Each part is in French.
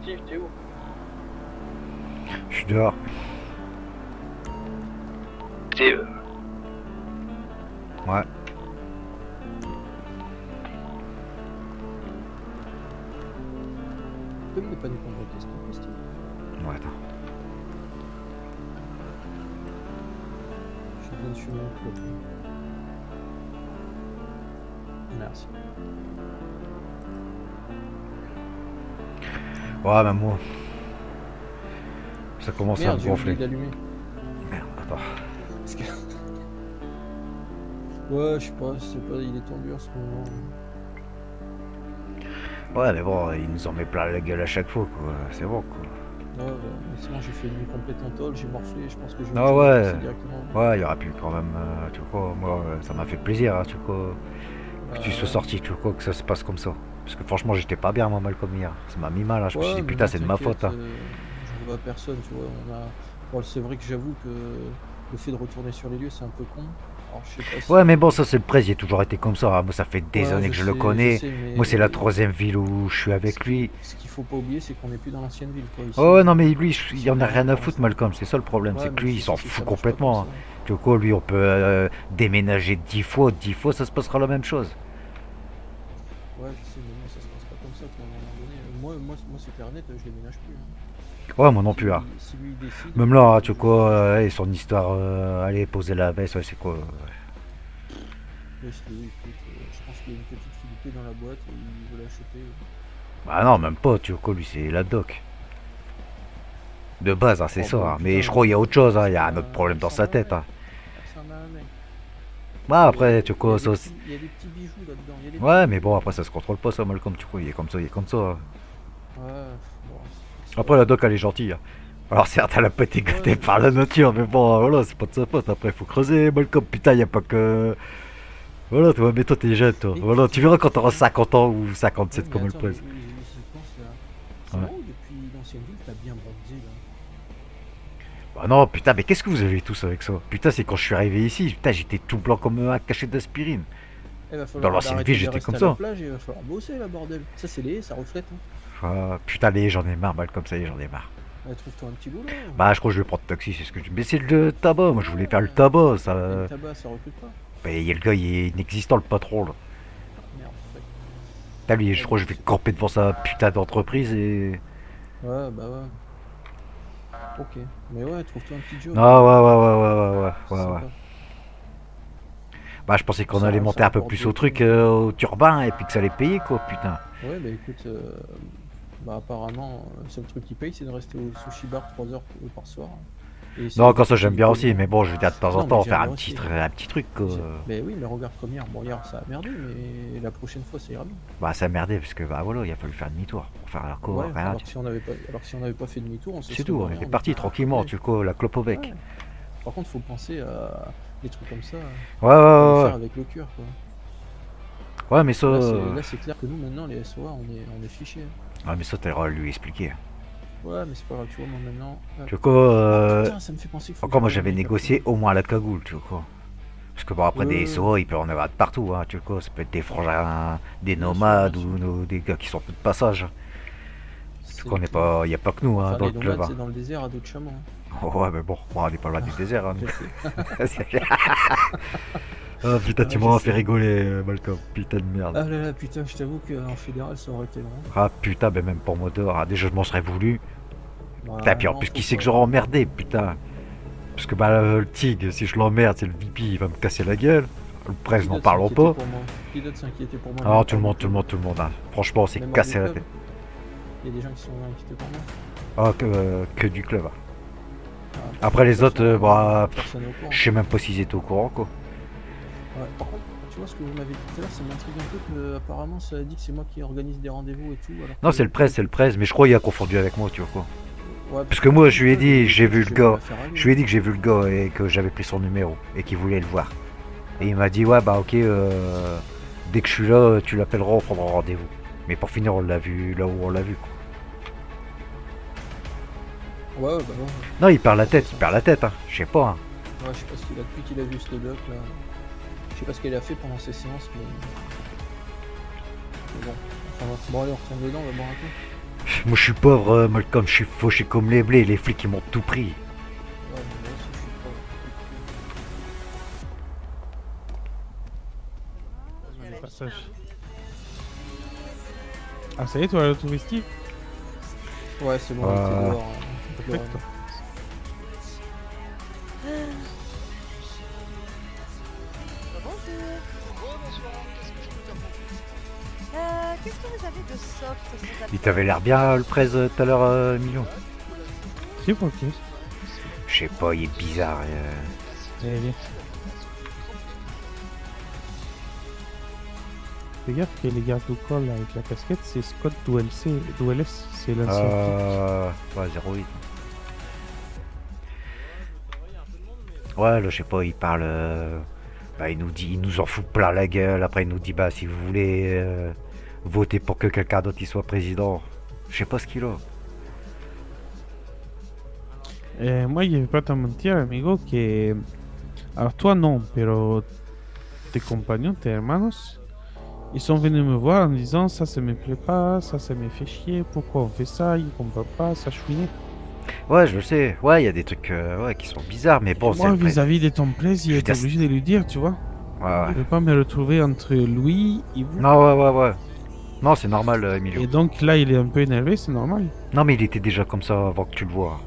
Steve, t'es où? Je suis dehors. Steve. Ouais. Tu peux me dépanner pour me s'il te plaît, Steve? Ouais, attends. Je viens de fumer un clope. Merci. Ouais, même moi. Ça commence à Merde, me j'ai oublié gonfler. d'allumer. Merde, attends. Parce que... Ouais, je sais pas, il est tendu en ce moment. Ouais, mais bon, il nous en met plein la gueule à chaque fois, quoi. C'est bon, quoi. Ouais, mais sinon j'ai fait une nuit complète en tôle, j'ai morflé, je pense que je vais Ah me ouais. passer directement. Ouais, il aurait pu quand même, tu vois, moi, ça m'a fait plaisir, hein, tu vois, que tu sois Ouais. sorti, tu vois, que ça se passe comme ça. Parce que franchement, j'étais pas bien, moi, Malcolm, hier. Ça m'a mis mal, hein. Je me suis Ouais, dit, mais putain, bon, c'est de ma t'inquiète, faute, hein. j'en veux à personne, tu vois. Bon, c'est vrai que j'avoue que le fait de retourner sur les lieux, c'est un peu con. Alors, je sais pas si. Ouais, mais bon, ça, c'est le presse, il a toujours été comme ça, hein. Moi, ça fait des Ouais, années que je le connais. mais Moi, c'est la troisième ville où je suis avec lui. ce qu'il faut pas oublier, c'est qu'on n'est plus dans l'ancienne ville, quoi, ici. Oh, ouais, non, mais lui, il C'est en a mignon rien à pour foutre, l'instant. Malcolm, c'est ça le problème, Ouais, c'est que mais le lui, il s'en souci, c'est que fout ça marche pas comme complètement, ça. hein. Tu vois quoi, lui, on peut déménager 10 fois, ça se passera la même chose. Ouais, je sais, mais moi, ça se passe pas comme ça, toi, à un moment donné. Moi c'est clair net, je déménage plus, hein. Ouais, moi non plus, hein. Si lui il décide, Même là, hein, tu vois quoi, et son histoire, allez, poser la veste, ouais, c'est quoi laisse-le, écoute, je pense qu'il y a une petite fidélité dans la boîte et il veut l'acheter. Bah non, même pas, tu vois quoi, lui, c'est la doc. De base, hein, c'est Oh ça, bah hein. Mais putain, je crois qu'il y a autre chose, hein. Il y a un autre ça problème dans sa ressemble à un tête, mec. hein. Ça ressemble à un mec. Ouais, après, tu vois quoi, ça aussi. Il y a des petits bijoux là-dedans. Il y a des Ouais, petits mais bijoux bon, après, là-dedans. ça se contrôle pas, ça, Malcolm, tu vois, il est comme ça, il est comme ça, hein. Ouais, bon, c'est Après, pas la grave. doc, elle est gentille, hein. Alors certes, elle a pas été Ouais, gâtée je par sais, la c'est nature, mais bon, voilà, c'est pas de sa faute. Après, faut creuser, Malcolm. Putain, y a pas que... Voilà, toi, mais toi, t'es jeune, toi. mais Voilà, tu putain, verras quand t'auras ouais. 50 ans ou Ouais, 57 mais comme elle attends, mais presse. j'y pense là. C'est Ouais. marrant, depuis l'ancienne ville, t'as bien grandi là. Bah non, putain, mais qu'est-ce que vous avez tous avec ça? Putain, c'est quand je suis arrivé ici, putain, j'étais tout blanc comme un cachet d'aspirine. Il va Dans falloir l'ancienne ville, d'arrêter de j'étais comme rester à la ça. plage et il va falloir bosser là, bordel. Ça, c'est les, ça reflète. Hein. Ah, putain, les j'en ai marre, Malcolm, ça y est, j'en ai marre. Ouais, trouve-toi un petit boulot. Bah, je crois que je vais prendre taxi, c'est ce que je... Mais c'est le tabac, moi, je voulais faire le Ouais. tabac, ça... Et le tabac, ça recrute pas. Bah, y a le gars, il est inexistant, le patron, là. Ah merde, ouais. Putain, lui, je Ouais, crois bon, que je vais c'est pas camper devant sa putain d'entreprise et... Ouais, bah ouais. Ok. Mais ouais, trouve-toi un petit job. Ah ouais, ouais, ouais, ouais, ouais, ouais, C'est ouais, ouais. sympa. Bah, je pensais qu'on Ça, allait ça monter un peu rapporte plus au beaucoup. truc, au turbin, et puis que ça allait payer, quoi, putain. Ouais, bah écoute, bah apparemment, le seul truc qui paye, c'est de rester au sushi bar 3 heures par soir. Et essayer Non, quand ça, d'écouter j'aime les bien aussi, conneries. mais bon, je veux dire, de temps en Non, mais temps, j'aime faire bien aussi. un petit truc, quoi. Mais oui, mais regarde comme hier. Bon, hier, ça a merdé, mais la prochaine fois, ça ira bien. Bah, ça a merdé, parce que, bah, voilà, il a fallu faire demi-tour. Pour faire alors quoi, Ouais, rien. alors que si on n'avait pas fait demi-tour, on se C'est serait tout, on barré, était on parti était tranquillement, arrivé. tu vois, la clope au bec. Ouais. Par contre, faut penser à des trucs comme ça, Ouais, ouais, faut les ouais, faire ouais. avec le cœur, quoi. Ouais, mais ça... Là, c'est clair que nous, maintenant, les SOA, on est fichés. Ouais, mais ça, t'auras à lui expliquer. Ouais, mais c'est pas grave, tu vois, moi maintenant. Tu vois quoi, Ah putain, ça me fait penser qu'il faut que encore, moi, j'appelle un j'avais mec négocié après. au moins la cagoule, tu vois quoi. Parce que bon, après des Ouais, SOA, il peut en avoir de partout, hein, tu vois quoi. Ça peut être des frangins, des bien sûr, bien nomades sûr. ou des gars qui sont de passage. Parce C'est qu'on n'est clair. pas... Il n'y a pas que nous, hein, Enfin, dans les le club, nomades, hein. c'est dans le désert à dos de chameau. Hein. Ouais, mais bon, on n'est pas loin du désert, hein, Je nous. sais. Ah putain, tu Je m'as fait sais. rigoler, Malcolm. Putain de merde. Ah là là, putain, je t'avoue qu'en fédéral, ça aurait été long. Ah putain, ben même pour moi dehors, hein, déjà je m'en serais voulu. Putain, Bah puis en non, plus, faut qui c'est que pas. j'aurais emmerdé, putain. Parce que bah, le Tig, si je l'emmerde, c'est le VP, il va me casser la gueule. Le presse, Qui n'en d'autre parlons s'inquiétait pas. pour moi? Qui d'autre s'inquiétait pour moi, Ah, même tout hors le du monde, tout le club? monde, tout le monde, hein. Franchement, on s'est Même hors du cassé la club? tête. Il y a des gens qui sont inquiétés pour moi. Ah, que du club, hein. Ah, Après les autres, bah, personne n'est au courant. je sais même pas s'ils étaient au courant, quoi. Ouais, par contre, tu vois ce que vous m'avez dit tout à l'heure, ça m'intrigue un peu que apparemment ça dit que c'est moi qui organise des rendez-vous et tout. Alors Non, que c'est le presse, mais je crois qu'il a confondu avec moi, tu vois quoi. Ouais, Parce que moi, je lui ai putain, je dit, lui j'ai ai dit, vu le j'ai même gars. l'affaire à lui. Je lui ai dit que j'ai vu le gars et que j'avais pris son numéro et qu'il voulait le voir. Et il m'a dit, ouais, bah ok, dès que je suis là, tu l'appelleras, on prendra rendez-vous. Mais pour finir, on l'a vu là où on l'a vu, quoi. Ouais, bah ouais. Non, il perd la tête, hein. Je sais pas, hein. Ouais, je sais pas ce qu'il a depuis qu'il a vu ce doc là. Je sais pas ce qu'il a fait pendant ses séances, mais bon. Enfin, bon, allez, on retourne dedans, on va boire un coup. Moi je suis pauvre, Malcolm, je suis fauché comme les blés, les flics ils m'ont tout pris. Ouais, mais moi aussi, je suis pas. Le passage. Ah, ça y est, toi, le touristique? Ouais, c'est bon, on était dehors. Perfecto. Bonjour. Bonsoir, qu'est-ce que je peux faire pour vous? Qu'est-ce que vous avez de soft sans Il alcool? t'avait l'air bien le presse tout à l'heure, Emilio. Si, ok. Je sais pas, il est bizarre. Allez, viens. Fais gaffe que les gardes du corps là, avec la casquette, c'est Scott d'OLS, c'est l'ancien flic. Ouais, 08. Ouais, là, je sais pas, il parle. Bah, il nous dit, il nous en fout plein la gueule. Après, il nous dit, bah, si vous voulez voter pour que quelqu'un d'autre il soit président. Je sais pas ce qu'il a. Moi, je vais pas te mentir, amigo, que... Alors toi, non, pero tes compagnons, tes hermanos, ils sont venus me voir en disant, ça me plaît pas, ça me fait chier, pourquoi on fait ça, ils comprennent pas, ça chouinet. Ouais, je le sais. Ouais, il y a des trucs ouais, qui sont bizarres, mais bon, c'est Moi, le pré- vis-à-vis de ton presse, Je il veux est dire, obligé de lui dire, tu vois. Ouais, ouais. Je veux pas me retrouver entre lui et vous. Non, ouais. Non, c'est normal, Emilio. Et donc là, il est un peu énervé, c'est normal. Non, mais il était déjà comme ça avant que tu le vois.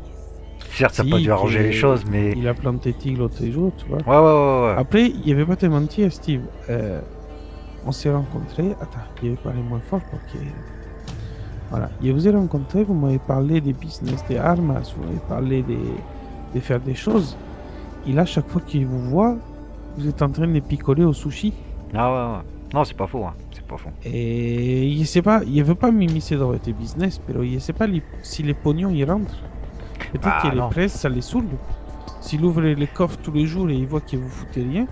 Certes, ça n'a Si, pas dû arranger que les choses, mais. Il a planté Tig l'autre jour, tu vois. Ouais. Après, il ne va pas te mentir, Steve. On s'est rencontrés. Attends, je vais parler moins fort pour que. Voilà. Je vous ai rencontré, vous m'avez parlé des business, des armes, vous m'avez parlé de faire des choses. Et là, chaque fois qu'il vous voit, vous êtes en train de picoler au sushi. Ah ouais. Non, c'est pas faux, hein. C'est pas faux. Et il sait pas, il veut pas m'immiscer dans votre business, mais il sait pas si les pognons y rentrent. Peut-être Ah, que les non. presses, ça les saoule. S'il ouvre les coffres tous les jours et il voit que vous foutez rien.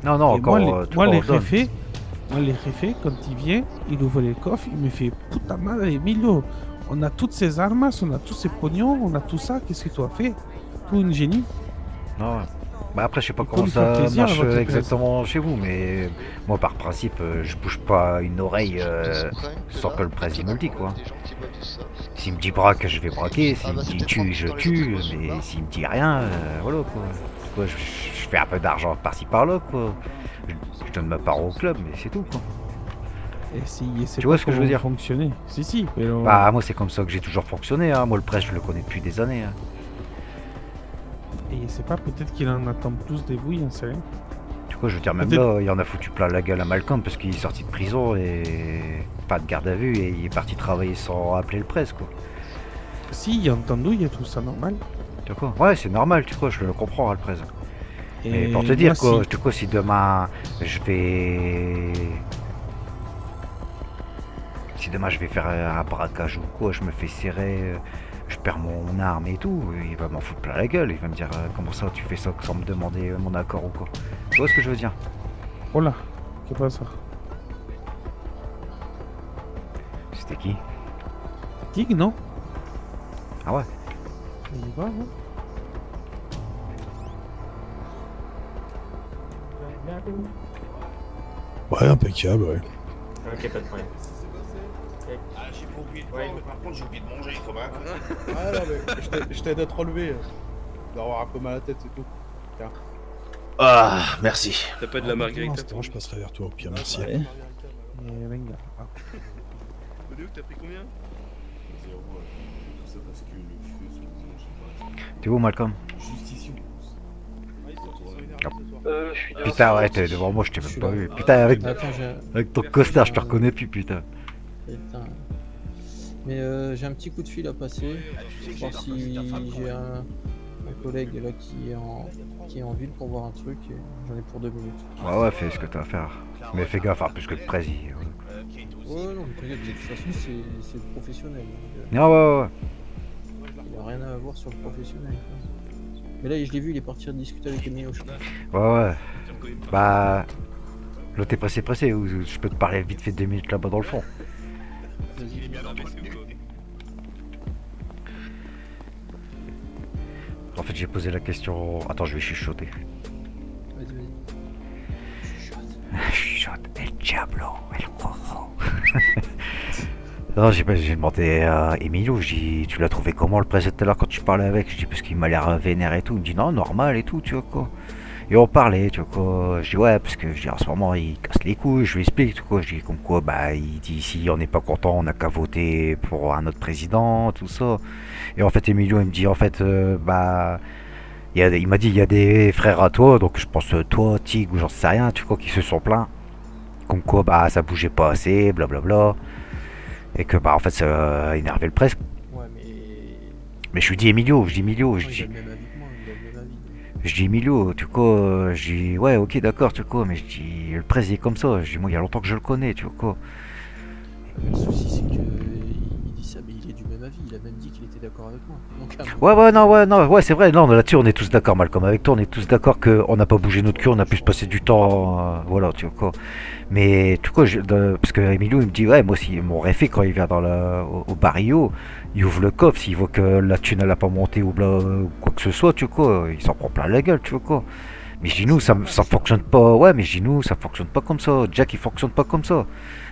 Non, Et encore. moi, les réfets, quand il vient, il ouvre les coffres, il me fait puta madre, Emilio, on a toutes ces armes, on a tous ces pognons, on a tout ça, qu'est-ce que tu as fait? Tout une génie. Non, ouais. Bah après, je sais pas Il faut comment lui faire ça plaisir à marche votre exactement chez vous, mais moi, par principe, je bouge pas une oreille sans que le président me le dise, quoi. S'il me dit braque, je vais braquer. S'il me dit tue, je tue. Mais s'il me dit rien, voilà, quoi. Je fais un peu d'argent par-ci par-là, quoi. Je donne ma part au club, mais c'est tout, quoi. Et si, et c'est Tu vois pas ce que je veux comment dire? fonctionner. Si, mais Bah, moi, c'est comme ça que j'ai toujours fonctionné, hein. Moi, le presse, je le connais depuis des années, hein. Et c'est pas peut-être qu'il en attend plus de vous, on sait rien. Du coup, je veux dire, même Peut-être- là, il en a foutu plein la gueule à Malcolm parce qu'il est sorti de prison et pas de garde à vue et il est parti travailler sans appeler le presse, quoi. Si, il y a entendu, il y a tout ça normal. Tu vois quoi? Ouais, c'est normal, tu vois, je le comprends, le presse. Mais Et pour te dire, moi, quoi, si- tu vois, si demain je vais. Si demain je vais faire un braquage ou quoi, je me fais serrer, je perds mon arme et tout, il va m'en foutre plein la gueule, il va me dire comment ça tu fais ça sans me demander mon accord ou quoi. Tu vois ce que je veux dire? Oh là, qu'est-ce que c'est ça? C'était qui? Tig, non? Ah ouais? Il y va, non? Ouais, impeccable, ouais. Ok, pas de problème. Ah, j'ai pas oublié de Ouais. boire, mais par contre, j'ai oublié de manger comme un con. Ah non, mais je t'aide à te relever. D'avoir un peu mal à la tête, c'est tout. Ah, merci. T'as pas de la margarita Instant, je passerai vers toi au pire, merci. Et venga. Ah. Luc, t'as pris combien? T'es où, Malcolm? Je suis Putain, ouais, t'es devant moi, je t'ai même pas vu. Putain, Attends, avec ton costard, je te reconnais plus, putain. Putain. Mais j'ai un petit coup de fil à passer. Voir si j'ai un collègue là qui est en ville pour voir un truc. Et j'en ai pour 2 minutes. Ouais, fais ce que t'as à faire. Mais fais gaffe, hein, plus que le président. Ouais, non, mais t'inquiète, de toute façon, c'est le professionnel. Donc, Non, ouais. il a rien à voir sur le professionnel. Quoi. Mais là, je l'ai vu, il est parti discuter avec Emilio, je crois. Ouais. Bah. L'autre est pressé, ou je peux te parler vite fait 2 minutes là-bas dans le fond. Vas-y. En fait, j'ai posé la question. Attends, je vais chuchoter. Vas-y. Chuchote. Chuchote, el diablo, el rojo. Non, j'ai demandé à Emilio, je dis, tu l'as trouvé comment le presse tout à l'heure quand tu parlais avec? Je dis, parce qu'il m'a l'air vénère et tout. Il me dit, non, normal et tout, tu vois quoi. Et on parlait, tu vois quoi. Je dis, ouais, parce que je dis, en ce moment, il casse les couilles. Je lui explique, tu vois. Je dis, comme quoi, bah, il dit, si on n'est pas content, on n'a qu'à voter pour un autre président, tout ça. Et en fait, Emilio, il me dit, en fait, bah, il m'a dit, il y a des frères à toi, donc je pense, toi, Tig, ou j'en sais rien, tu vois, qui se sont plaints. Comme quoi, bah, ça bougeait pas assez, blablabla. Et que, bah, en fait, ça a énervé le presse. Ouais, mais. Mais je lui dis, Emilio, je dis, Emilio, Il a le même avis que moi, il a le même avis. je dis Emilio, tu vois, je dis ouais ok d'accord tu vois, mais je dis le presse il est comme ça, je dis moi il y a longtemps que je le connais, tu vois quoi. Le souci, c'est que il dit ça, mais il est du même avis. Il a même dit qu'il était d'accord avec moi. Donc, Ouais c'est vrai, non là-dessus on est tous d'accord Malcolm, avec toi on est tous d'accord qu'on n'a pas bougé notre cul, on a pu se passer du temps, voilà tu vois quoi. Mais tu vois, parce que Emilio il me dit ouais moi aussi, mon réfé quand il vient au barrio, il ouvre le coffre, s'il voit que la thune elle a pas monté ou quoi que ce soit, tu vois quoi, il s'en prend plein la gueule, tu vois quoi. Mais je dis nous, ça fonctionne pas. Ouais, mais je dis nous, ça fonctionne pas comme ça. Jack, il fonctionne pas comme ça.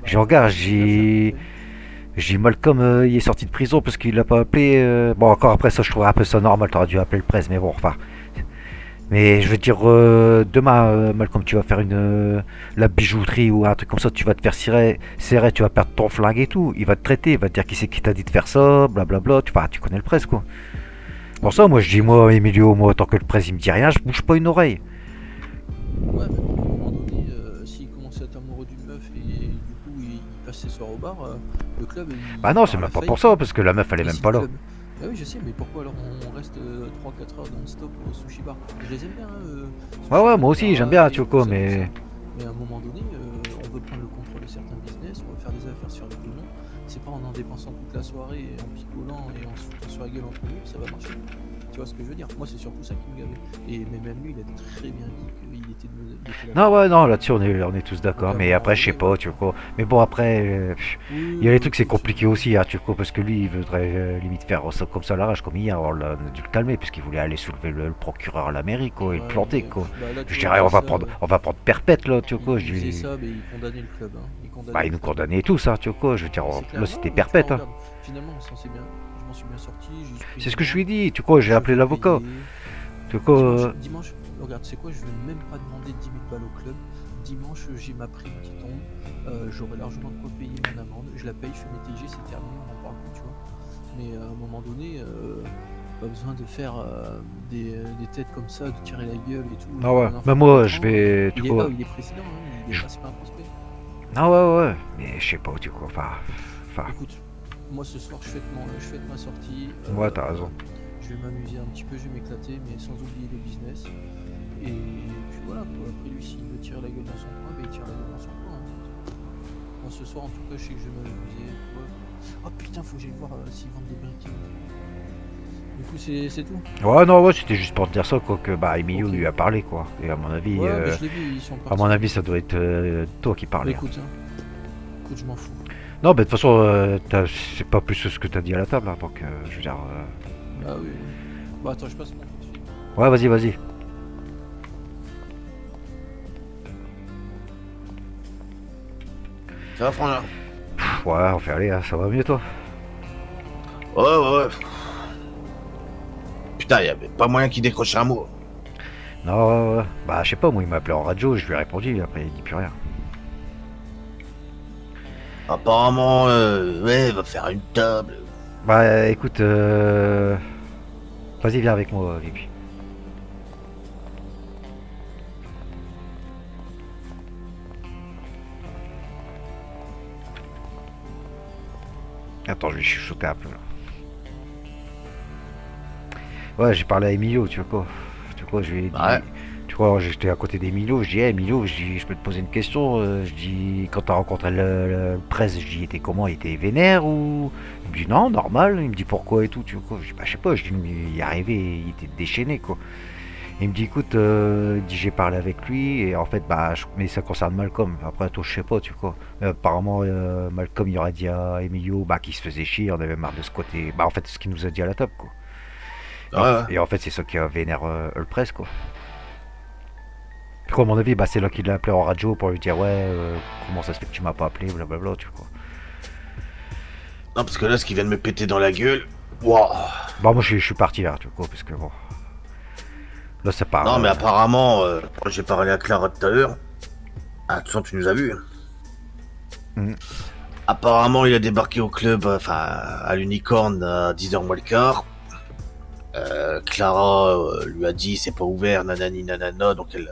Je regarde, j'ai Malcolm, il est sorti de prison parce qu'il l'a pas appelé. Bon, encore après ça, je trouverais un peu ça normal. T'aurais dû appeler le presse, mais bon, enfin. Mais je veux dire, demain, Malcolm, tu vas faire la bijouterie ou un truc comme ça, tu vas te faire serrer, tu vas perdre ton flingue et tout. Il va te traiter, il va te dire qui c'est qui t'a dit de faire ça, blablabla. Tu connais le presse, quoi. Pour ça, moi, je dis, moi, Emilio, moi, tant que le presse, il me dit rien, je bouge pas une oreille. Ouais, mais à un moment donné, s'il commence à être amoureux d'une meuf et du coup il passe ses soirs au bar, le club. Bah non, c'est même pas pour ça, parce que la meuf, elle est même pas là. Bah oui, je sais, mais pourquoi alors on reste 3-4 heures non-stop au sushi bar? Je les aime bien, Ouais, moi aussi, j'aime bien, tu vois quoi, mais. Mais à un moment donné, on veut prendre le contrôle de certains business, on veut faire des affaires sur les pognon. C'est pas en dépensant toute la soirée, en picolant et en se foutant sur la gueule entre nous, ça va marcher. Tu vois ce que je veux dire? Moi, c'est surtout ça qui me gavait. Et mais même lui, il a très bien dit qu'il était de Non, ouais, non, là-dessus, on est tous d'accord. Mais après, je sais pas, tu vois quoi. Mais bon, après, il y a des trucs, c'est compliqué aussi, hein, tu vois quoi, parce que lui, il voudrait limite faire ça comme ça à l'arrache, comme hier. On a dû le calmer, parce qu'il voulait aller soulever le procureur à la mairie, quoi, et le planter, quoi. Je dirais, on va prendre perpète, là, tu vois quoi. Il faisait ça, mais il condamnait le club. Bah, il nous condamnait tous, hein, tu vois quoi. Je veux dire, là, c'était perpète, hein. Finalement, on s'en sait bien. Je m'en suis bien sorti. C'est ce que je lui ai dit, tu vois, j'ai appelé l'avocat. Tu vois, dimanche, regarde, c'est quoi, je vais même pas demander 10 000 balles au club. Dimanche, j'ai ma prime qui tombe. J'aurai largement de quoi payer mon amende. Je la paye, je fais mes TG, c'est terminé, on en parle plus, tu vois. Mais à un moment donné, pas besoin de faire des têtes comme ça, de tirer la gueule et tout. Ah ouais, mais moi, je vais. Il est président, hein, il est pas un prospect. Ah ouais, mais je sais pas, tu vois, enfin. Écoute, moi ce soir, je fête ma sortie. Ouais, t'as raison. Je vais m'amuser un petit peu, je vais m'éclater, mais sans oublier le business. Et puis voilà, quoi. Après lui, s'il veut tirer la gueule dans son coin, il tire la gueule dans son coin. Hein. Moi ce soir, en tout cas, je sais que je vais m'amuser. Ouais. Oh putain, faut que j'aille voir s'ils vendent des briquets. Du coup, c'est tout. Ouais, non, ouais, c'était juste pour te dire ça, quoi, que bah, Emilio lui a parlé, quoi. Et à mon avis, ouais, je l'ai vu, ils sont partis. À mon avis, ça doit être toi qui parlais. Écoute, je m'en fous. Non, mais de toute façon, c'est pas plus ce que t'as dit à la table, hein, donc je veux dire. Ah oui. Bah attends, je passe mon coup de fil. Ouais, vas-y. Ça va, Frangin? Ouais, on fait aller, hein, ça va mieux, toi? Ouais. Putain, y'avait pas moyen qu'il décroche un mot. Non, ouais. Bah, je sais pas, moi, il m'a appelé en radio, je lui ai répondu, après, il dit plus rien. Apparemment, ouais, il va faire une table. Bah, écoute, vas-y, viens avec moi, Vivi. Attends, je vais chuchoter un peu, là. Ouais, j'ai parlé à Emilio, tu vois quoi. Tu vois quoi, je lui ai dit... Ouais. Tu vois, j'étais à côté d'Emilio, je dis, hey, Emilio, je peux te poser une question. Je dis, quand t'as rencontré le presse, je dis, il était comment? Il était vénère ou... Il me dit, non, normal. Il me dit, pourquoi et tout, tu vois quoi. Je dis, bah, je sais pas, je dis, il est arrivé, il était déchaîné, quoi. Il me dit, écoute, il dit, j'ai parlé avec lui, et en fait, bah, mais ça concerne Malcolm. Après, toi, je sais pas, tu vois. Apparemment, Malcolm, il aurait dit à Emilio, bah, qu'il se faisait chier, on avait marre de ce côté. Bah, en fait, c'est ce qu'il nous a dit à la table, quoi. Ouais. Et en fait, c'est ça qui a vénère le presse, quoi. À mon avis, bah, c'est là qu'il l'a appelé en radio pour lui dire ouais, comment ça se fait que tu m'as pas appelé, blablabla, tu vois. Non, parce que là, ce qui vient de me péter dans la gueule... Waouh. Bon, moi je suis parti là, tu vois, parce que bon. Là, c'est pas. Non, mais apparemment, j'ai parlé à Clara tout à l'heure. Ah, de toute façon, tu nous as vus. Mhm. Apparemment, il a débarqué au club, enfin, à l'Unicorn à 10h moins le quart. Clara lui a dit c'est pas ouvert, nanani nanana, donc elle.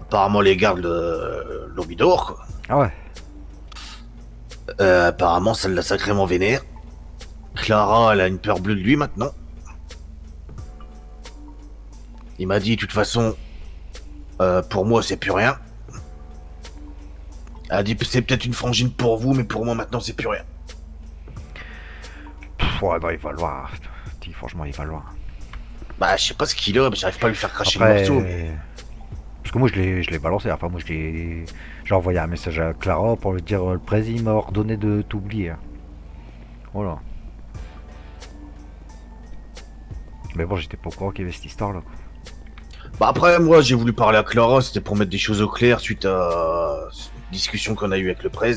Apparemment, les gardes l'ont mis dehors, quoi. Ah ouais. Apparemment, ça l'a sacrément vénère. Clara, elle a une peur bleue de lui maintenant. Il m'a dit, de toute façon, pour moi, c'est plus rien. Elle a dit, c'est peut-être une frangine pour vous, mais pour moi, maintenant, c'est plus rien. Ouais, bah, il va le voir. Franchement, il va le voir. Bah, je sais pas ce qu'il a, mais j'arrive pas à lui faire cracher Après, le morceau. Mais... Parce que moi, je l'ai balancé. Enfin, moi, j'ai envoyé un message à Clara pour lui dire le président m'a ordonné de t'oublier. Voilà. Mais bon, j'étais pas au courant qu'il y avait cette histoire-là. Bah, après, moi, j'ai voulu parler à Clara, c'était pour mettre des choses au clair suite à une discussion qu'on a eue avec le prez.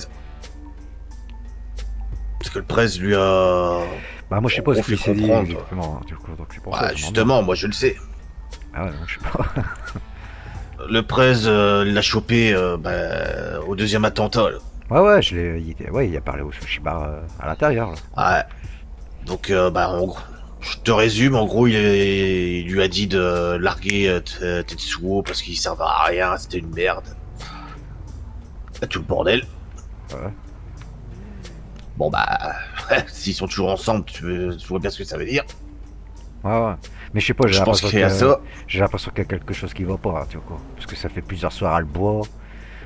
Parce que le prez lui a... Bah, moi, je sais pas ce qu'il s'est dit comprendre. exactement. Du coup, donc c'est pour ça. Bah, je m'en justement, moi, je le sais. Ah ouais, je sais pas. Le prez l'a chopé au deuxième attentat, là. Ouais, il a parlé au sushi bar à l'intérieur. Ouais. Donc, en gros, je te résume, en gros, il lui a dit de larguer Tetsuo parce qu'il servait à rien, c'était une merde. Là, tout le bordel. Ouais. Bon, bah, s'ils sont toujours ensemble, tu vois bien ce que ça veut dire. Ouais. Mais je sais pas, Je pense qu'il y a ça. j'ai l'impression qu'il y a quelque chose qui va pas, tu vois quoi. Parce que ça fait plusieurs soirs, elle boit.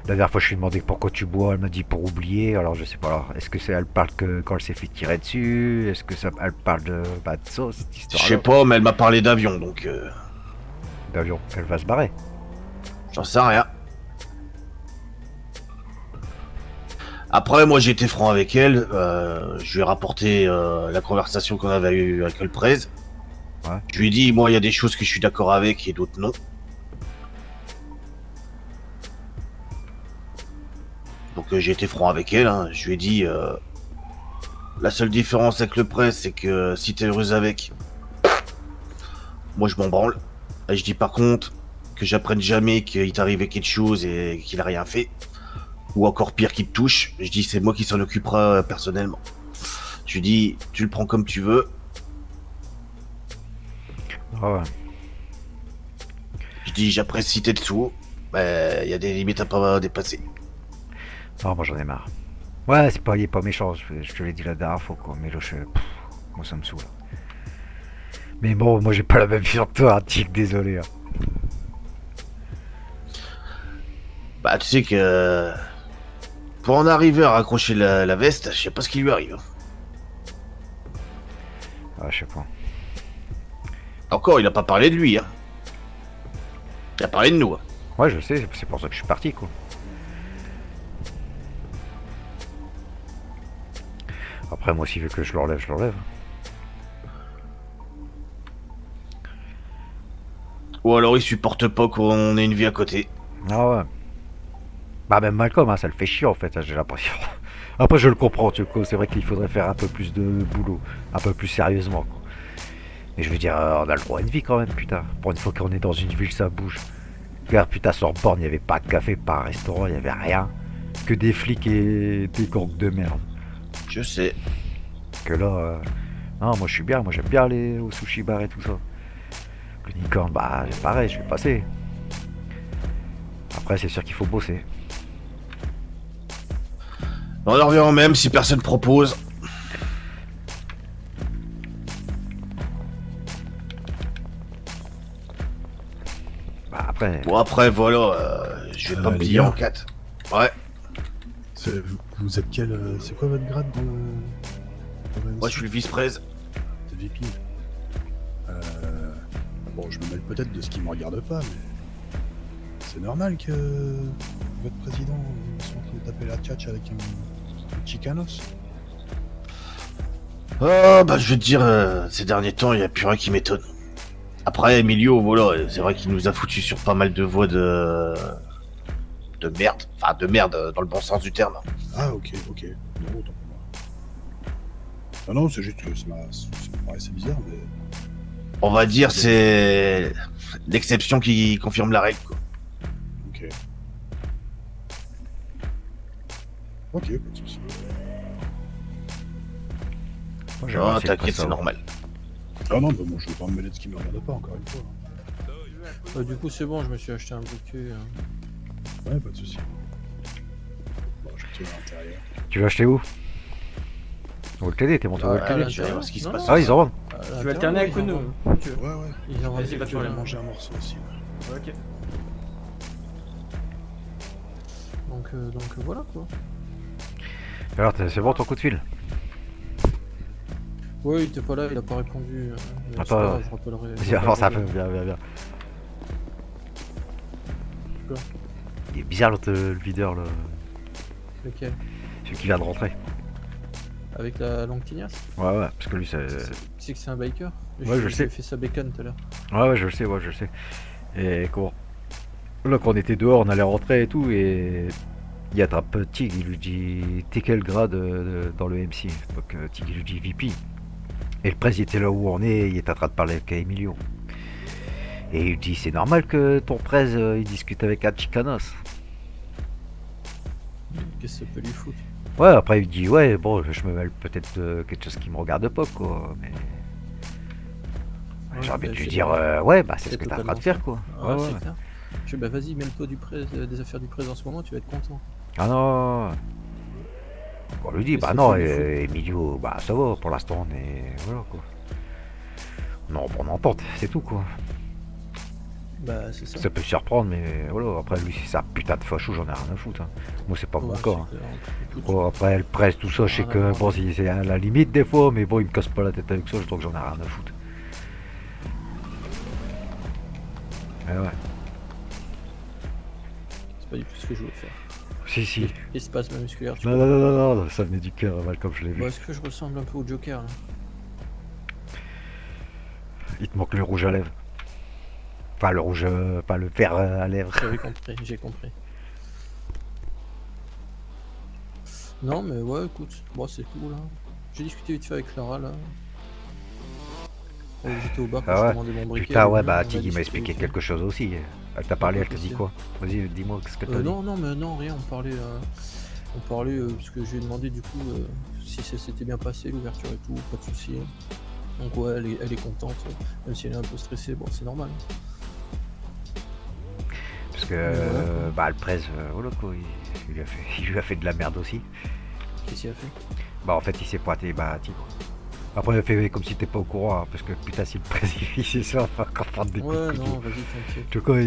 La dernière fois, je lui ai demandé pourquoi tu bois, elle m'a dit pour oublier. Alors, je sais pas, alors, est-ce que elle parle que quand elle s'est fait tirer dessus? Est-ce que elle parle de ça, cette histoire? Je sais pas, mais elle m'a parlé d'avion, donc... D'avion, elle va se barrer. J'en sais rien. Après, moi, j'ai été franc avec elle. Je lui ai rapporté la conversation qu'on avait eue avec le prez. Ouais. Je lui ai dit, moi, il y a des choses que je suis d'accord avec et d'autres non. Donc, j'ai été franc avec elle. Hein. Je lui ai dit, la seule différence avec le prez, c'est que si t'es heureuse avec, moi, je m'en branle. Et je dis par contre que j'apprenne jamais qu'il t'arrivait quelque chose et qu'il a rien fait. Ou encore pire qu'il te touche. Je dis, c'est moi qui s'en occupera personnellement. Je lui dis, tu le prends comme tu veux. Ouais. Je dis, j'apprécie Tetsuo. Mais il y a des limites à pas dépasser. Non, moi j'en ai marre. Ouais, il est pas méchant, je te l'ai dit la dernière fois, quoi. Mais là, moi ça me saoule. Mais bon, moi j'ai pas la même vision que toi, Tic, désolé. Hein. Bah, tu sais que... Pour en arriver à raccrocher la veste, je sais pas ce qui lui arrive. Ah, je sais pas. Encore, il a pas parlé de lui, hein. Il a parlé de nous. Hein. Ouais, je sais, c'est pour ça que je suis parti, quoi. Après, moi, s'il veut que je l'enlève, je l'enlève. Ou alors il supporte pas qu'on ait une vie à côté. Ah ouais. Bah même Malcolm, hein, ça le fait chier en fait, hein, j'ai l'impression. Après je le comprends, tu vois, c'est vrai qu'il faudrait faire un peu plus de boulot, un peu plus sérieusement. Quoi. Mais je veux dire, on a le droit à une vie quand même, putain. Pour une fois qu'on est dans une ville, ça bouge. Regarde, putain, sur Borne, il n'y avait pas de café, pas de restaurant, il n'y avait rien. Que des flics et des gangs de merde. Je sais. Que là, non, moi je suis bien, moi j'aime bien aller au sushi bar et tout ça. L'unicorn, bah pareil, je vais passer. Après, c'est sûr qu'il faut bosser. On en revient au même si personne propose. Bah après. Bon après voilà, je vais pas me plier en 4. Ouais. Vous êtes quel... c'est quoi votre grade dans le... Moi je suis le vice-prez. T'es VP. Bon, je me mêle peut-être de ce qui me regarde pas, mais... C'est normal que votre président soit en train de taper la tchatch avec un chicanos. Ah bah je veux te dire, ces derniers temps, il n'y a plus rien qui m'étonne. Après, Emilio, voilà, c'est vrai qu'il nous a foutu sur pas mal de voies de merde. Enfin, de merde dans le bon sens du terme. Ah ok, non, autant pour moi. Non, non, c'est juste que ça me paraissait bizarre, mais... On va dire c'est l'exception qui confirme la règle, quoi. Ok. Ok, pas de soucis. Moi, j'aimerais Non, essayer de t'inquiète, c'est savoir. normal. Ah non, bah moi je vais pas me mêler de ce qui me regarde pas, encore une fois. Du coup, c'est bon, je me suis acheté un briquet. Ouais, pas de soucis. Bon, je retourne à l'intérieur. Tu l'as acheté où? Au télé, t'es monté au à télé. l'intérieur. Je vais voir ce qui se Non, passe. non, Ah, ils en vendent. Tu vas alterner avec nous. Ouais, ouais. Ils en vendent Vas-y, pas de Je vais problème. manger un morceau aussi. Ouais. Ok. Donc voilà quoi. Alors, c'est bon ton coup de fil? Ouais, il était pas là, il a pas répondu. Attends, c'est pas grave, je rappellerai. Vas-y, avance un peu, bien. Quoi? Il est bizarre l'autre le videur, là. Lequel? Celui qui vient de rentrer. Avec la longue tignasse? Ouais, parce que lui, c'est... Tu sais que c'est un biker? Ouais, je sais. J'ai fait sa bécane tout à l'heure. Ouais, je le sais. Et comment... Là, quand on était dehors, on allait rentrer et tout, et... Il attrape Tig, il lui dit... T'es quel grade dans le MC? Donc Tig, il lui dit VP. Et le presse, il était là où on est, il est en train de parler avec Emilio. Et il lui dit, c'est normal que ton presse, il discute avec un Chicanos. Qu'est-ce que ça peut lui foutre? Ouais, après il dit, ouais, bon, je me mêle peut-être de quelque chose qui me regarde pas, quoi, mais... J'ai envie de lui dire, ouais, bah c'est ce que t'es en train de faire, quoi. Ouais, Ouais. c'est clair. Bah vas-y, mêle-toi des affaires du presse en ce moment, tu vas être content. Ah non. On lui dit, Mais bah c'est non, pas du foot. Emilio, bah ça va, pour l'instant on est... Voilà, quoi. Non, on entente, c'est tout, quoi. Bah c'est ça. Ça peut surprendre, mais voilà, après lui, c'est sa putain de fachou, j'en ai rien à foutre. Hein. Moi, c'est pas mon Ouais, cas. c'est Hein. clair. Écoute, Bon, après, le presse, tout ça, je sais Ah, que non, bon, c'est à la limite des fois, mais bon, il me casse pas la tête avec ça, donc j'en ai rien à foutre. Ouais. c'est pas du tout ce que je voulais faire. Si. Espace musculaire, tu Non, vois. non, ça venait du cœur, Malcolm, je l'ai vu. Est-ce que je ressemble un peu au Joker là? Il te manque le rouge à lèvres. Enfin, le rouge, pas le vert à lèvres. J'ai compris. Non mais ouais, écoute, bon, c'est cool là. J'ai discuté vite fait avec Clara là. J'étais au bar quand Ah je ouais. demandais mon briquet. Putain, ouais, elle bah, m'a Tig, il discuté m'a expliqué vite fait. quelque chose aussi. Elle t'a parlé, elle te dit Qu'est-ce quoi? Vas-y, dis-moi, qu'est-ce que t'as dit? Non, mais non, rien, on parlait parce que je lui ai demandé du coup si ça s'était bien passé, l'ouverture et tout, pas de soucis. Donc ouais, elle est contente, même si elle est un peu stressée, bon c'est normal. Parce que, voilà. bah, le presse, voilà quoi, il lui a fait de la merde aussi. Qu'est-ce qu'il a fait? Bah, en fait, il s'est pointé, bah, Tig. Après, il fait comme si t'es pas au courant, hein, parce que putain, si le presse il fait ça, on va encore prendre des coups de Ouais, couteau. non, vas-y, t'inquiète. Tu vois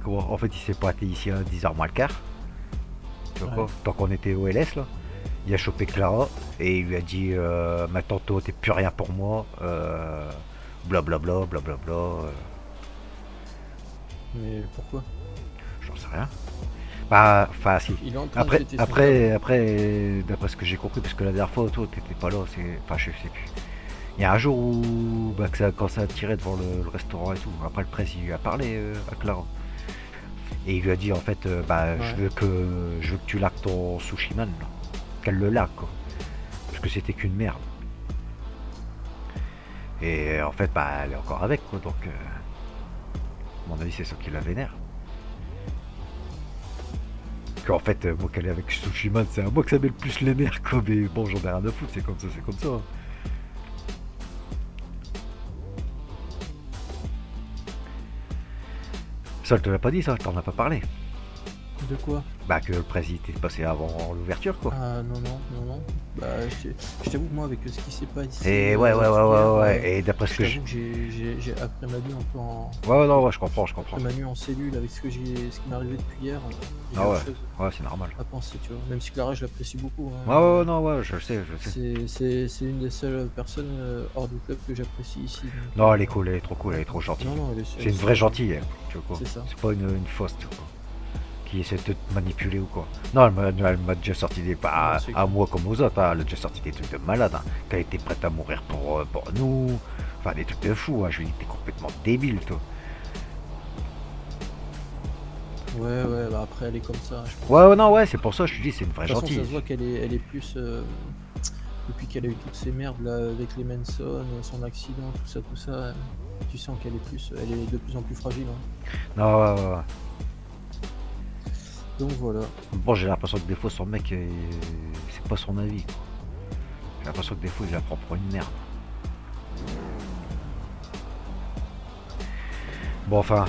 quoi, en fait, il s'est pointé ici à 10h moins le quart. Tu vois quoi, tant qu'on était au LS là. Il a chopé Clara et il lui a dit maintenant toi t'es plus rien pour moi, blablabla. Mais pourquoi? J'en sais rien. Bah, enfin si. Il est en train de péter son Après, d'après ce que j'ai compris, parce que la dernière fois toi t'étais pas là, enfin je sais plus. Il y a un jour où bah, quand ça a tiré devant le restaurant et tout, après le presse il lui a parlé à Clara. Et il lui a dit en fait bah je veux que tu largues ton sushi man là. Qu'elle le largue quoi. Parce que c'était qu'une merde. Et en fait bah elle est encore avec quoi, donc à mon avis c'est ça qui la vénère. Qu'en fait moi qu'elle est avec Sushi Man, c'est à moi que ça met le plus les nerfs quoi, mais bon j'en ai rien à foutre, c'est comme ça. Hein. Ça, elle te l'a pas dit, ça, t'en as pas parlé. De quoi? Bah, que le président est passé avant l'ouverture, quoi. Ah non. Bah, je t'avoue que moi, avec ce qui s'est passé. Et ouais. Et d'après ce que j'avoue que j'ai appris Manu un peu en. Ouais, non, je comprends. Manu en cellule avec ce qui m'est arrivé depuis hier. Ah ouais, ouais, c'est normal. À penser, tu vois. Même si Clara, je l'apprécie beaucoup. Hein. Ouais, non, je sais. C'est une des seules personnes hors du club que j'apprécie ici. Donc, non, elle est cool, elle est trop cool, elle est trop gentille. Non, c'est une vraie gentille, elle, tu vois quoi. C'est ça. C'est pas une fausse, tu vois. Qui essaie de te manipuler ou quoi. Non, elle m'a déjà sorti des pas à moi comme aux autres, hein. Elle a déjà sorti des trucs de malade, hein. Qu'elle était prête à mourir pour nous. Enfin, des trucs de fou, hein. Je lui dis, t'es complètement débile, toi. Ouais, bah après, elle est comme ça. Je pense. Ouais, non, c'est pour ça, je te dis, c'est une vraie De toute façon, gentille. ça se voit qu'elle est plus. depuis qu'elle a eu toutes ces merdes là avec les Manson, son accident, tout ça, tu sens qu'elle est de plus en plus fragile. Hein. Non, ouais. Donc voilà. Bon, j'ai l'impression que des fois, son mec, c'est pas son avis. Quoi. J'ai l'impression que des fois, il la prend pour une merde. Bon, enfin.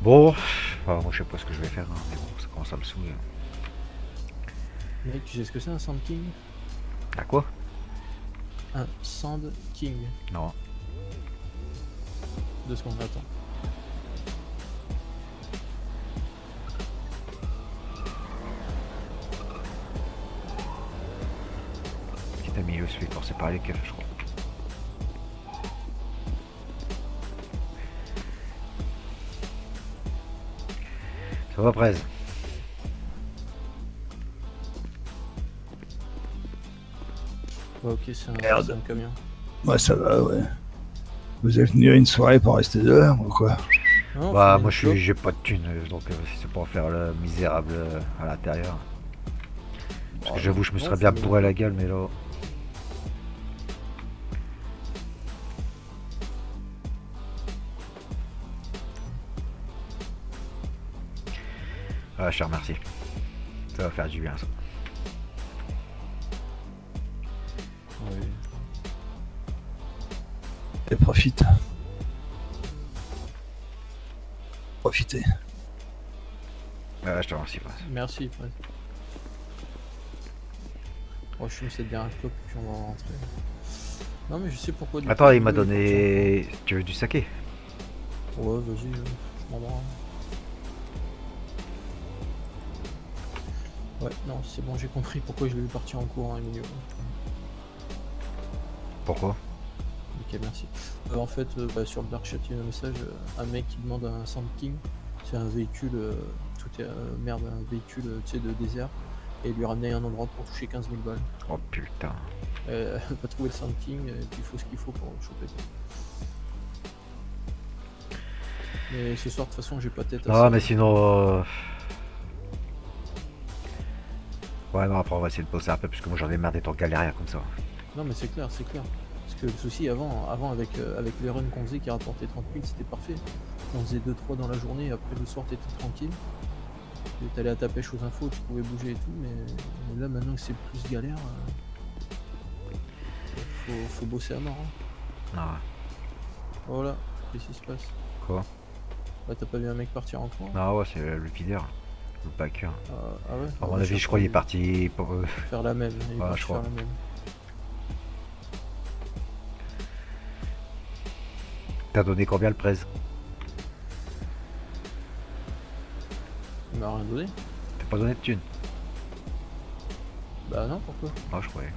Bon, enfin, moi je sais pas ce que je vais faire, hein, mais bon, ça commence à me saouler. Mec, tu sais ce que c'est un Sand King? À quoi? Un Sand King. Non. 2 secondes, attends. Petit ami, je suis forcé par les keufs, je crois. Ça va, Prez? Ouais, ok, c'est Merde. un camion. Moi ça va, ouais. Vous êtes venu à une soirée pour rester dehors ou quoi? Non, Bah, faut moi une j'ai pas de thunes, donc si c'est pour faire le misérable à l'intérieur. Parce que j'avoue, je me non, serais faut bien une- bourré la gueule, mais là. Ah, je te remercie. Ça va faire du bien, ça. Ouais. Et profite. Profitez. Ouais, je te remercie, Prez. Merci, Fred. Oh, je fume cette dernière clope, puis on va rentrer. Non, mais je sais pourquoi. du Attends, coup, il m'a le- donné. Tu veux du saké? Ouais, vas-y, je m'en branle. Ouais, non, c'est bon, j'ai compris pourquoi je l'ai vu partir en courant, Emilio. Pourquoi? Ok, merci. En fait, bah, sur le Dark Chat, il y a un message, un mec qui demande un Sand King. C'est un véhicule, un véhicule tu sais, de désert. Et il lui ramener un endroit pour toucher 15 000 balles. Oh putain. Elle va trouver le Sand King, et puis il faut ce qu'il faut pour le choper. Mais ce soir, de toute façon, j'ai pas tête à Non, ça. mais sinon. Ouais, non, après on va essayer de bosser un peu, parce que moi j'en ai marre d'être en galère comme ça. Non, mais c'est clair, c'est clair. Parce que le souci avant avec les runs qu'on faisait qui rapportaient 30 000, c'était parfait. On faisait 2-3 dans la journée, après le soir, t'étais tranquille. T'allais à ta pêche aux infos, tu pouvais bouger et tout, mais là maintenant que c'est plus galère, faut bosser à mort. Hein. Non. Voilà, qu'est-ce qui se passe? Quoi? Bah t'as pas vu un mec partir en courant? Non, ouais, c'est le videur. Le packer. Ah ouais? À mon avis, je crois qu'il est parti pour. Faire la même, il est Ouais, parti je crois. faire la même. T'as donné combien le Prez? Il m'a rien donné? T'as pas donné de thunes? Bah non, pourquoi? Ah, je croyais.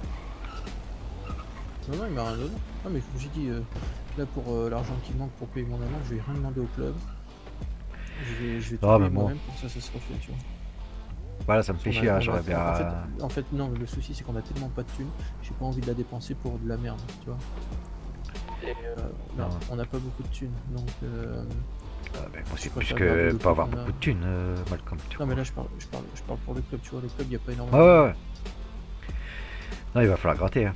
Non, il m'a rien donné. Non, mais j'ai dit, là pour l'argent qui manque pour payer mon amende, je vais rien demander au club. Je vais tout Ah, payer mais bon. moi-même, comme ça sera fait, tu vois. Voilà, ça me fait On a- chier, on a- j'aurais bien. en fait, non, le souci c'est qu'on a tellement pas de thunes, j'ai pas envie de la dépenser pour de la merde, tu vois. Et non, Non. on n'a pas beaucoup de thunes, donc. Ah, ben, moi, c'est je plus préfère garder que le pas avoir peu qu'on a. beaucoup de thunes, Malcolm. Tu Non, mais vois. là je parle pour le club, tu vois. Le club, il n'y a pas Ah, énormément. ouais. Non, il va falloir gratter. Hein.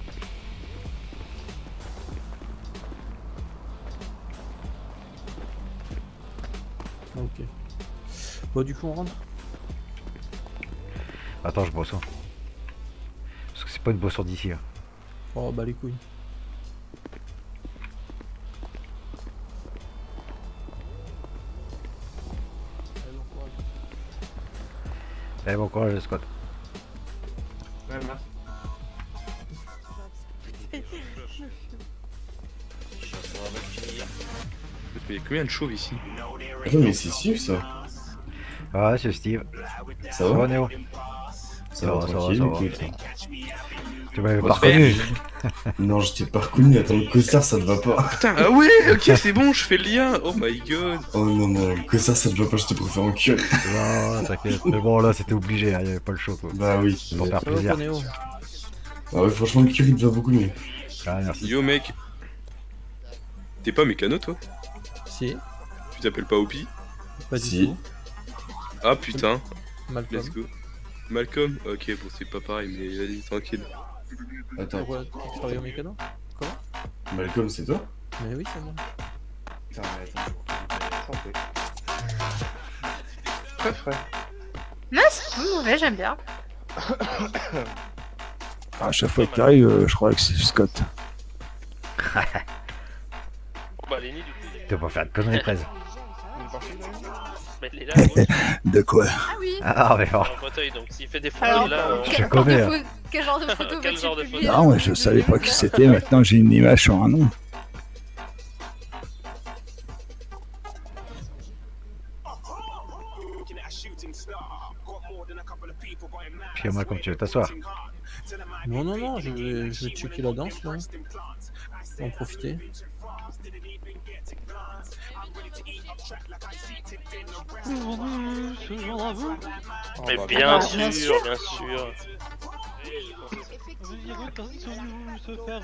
Ok. Bon, du coup, on rentre. Attends, je boisson. Parce que c'est pas une boisson d'ici. Hein. Oh, bah les couilles. Eh, bon courage, Scott. Ouais, merci. Il y a combien de chauves ici? Attends, mais c'est Steve ça? Ah, ouais, c'est Steve. Ça Ça va, va? Néo? Ça va, ça va, tranquille, ça va. écoute. Tu m'avais Ouais, pas reconnu. Non, je t'ai pas reconnu, attends, le costard ça te va pas. Putain, ah ouais, ok, c'est bon, je fais le lien. Oh my god. Oh non, non, le costard ça te va pas, je te préfère en curry. Non, t'inquiète. Mais bon, là, c'était obligé, hein, il y avait pas le choix, quoi. Bah oui. Pour faire Ça va, plaisir. toi, Néo? Ah ouais, franchement, le curry te va beaucoup mieux. Ah, merci. Yo mec. T'es pas mécano, toi? Si, Tu t'appelles pas Opi? pas du Si. tout. Ah putain, Malcolm. let's go. Malcolm? Ok, bon, c'est pas pareil, mais vas-y, tranquille. Attends, Pourquoi tu travailles au mécano? Malcolm, c'est toi? Mais oui, c'est moi. Putain, mais attends. Santé. Très frais. Non, c'est pas mauvais, j'aime bien. À chaque fois qu'il arrive, je crois que c'est Scott. Bon bah Lenny du coup il est... Tu vas pas faire de conneries, Prez. Bah, il est là, ouais. De quoi? Ah oui. Ah, mais bon. En fauteuil, donc s'il fait des photos Alors, là... Je connais. quel genre de photo Quel veux-tu genre de publier? Non, mais je savais pas qui c'était. Maintenant, j'ai une image sur un nom. Puis moi, comme tu veux t'asseoir. Non, non, non, je vais checker la danse là. En profiter. Mais bah, bien bien sûr, bien sûr.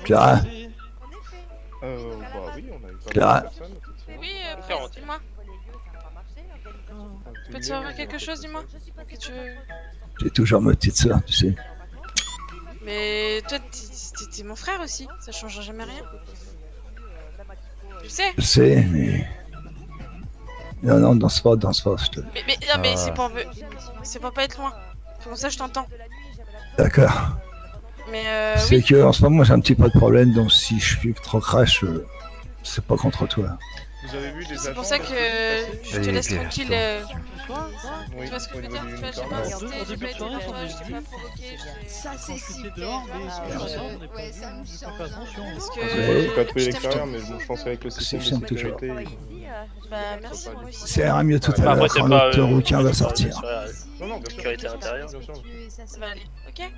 Clara, Bah oui, on a eu pas Clara. mal de personnes. effectivement. Oui, Différente. dis-moi. Je peux te savoir quelque chose, dis-moi. Que tu veux. j'ai toujours ma petite sœur, tu sais. Mais toi, t'es mon frère aussi. Ça change jamais rien. Tu sais. Je sais, mais. Non, non, danse pas, je te. Mais non, mais c'est pour pas être loin. Comme ça, je t'entends. D'accord. Mais C'est oui. que en ce moment, j'ai un petit peu de problème, donc si je suis trop crash, c'est pas contre toi. Vous avez vu des C'est pour agents ça de que sécurité je te Allez, laisse Pierre, tranquille. Oui, Tu vois ce que au je veux niveau dire? du Tu vois, j'ai uniforme. pas insisté, En j'ai début pas de été soirée, trop, on a je t'ai vu. pas provoqué. Ça, c'est super. dehors, mais Ouais, ça me change. Parce Moi, que. j'ai pas trouvé je l'extérieur, t'aime. mais bon, je pense qu'avec le système de j'aime toujours. sécurité. Bah, merci, moi aussi. Ça ira mieux tout à Bah, après, l'heure c'est quand pas... l'autre rouquin va c'est pas- sortir. c'est pas- Non, non, bien sûr. Sécurité intérieure. Bien sûr. Ça va aller, ok?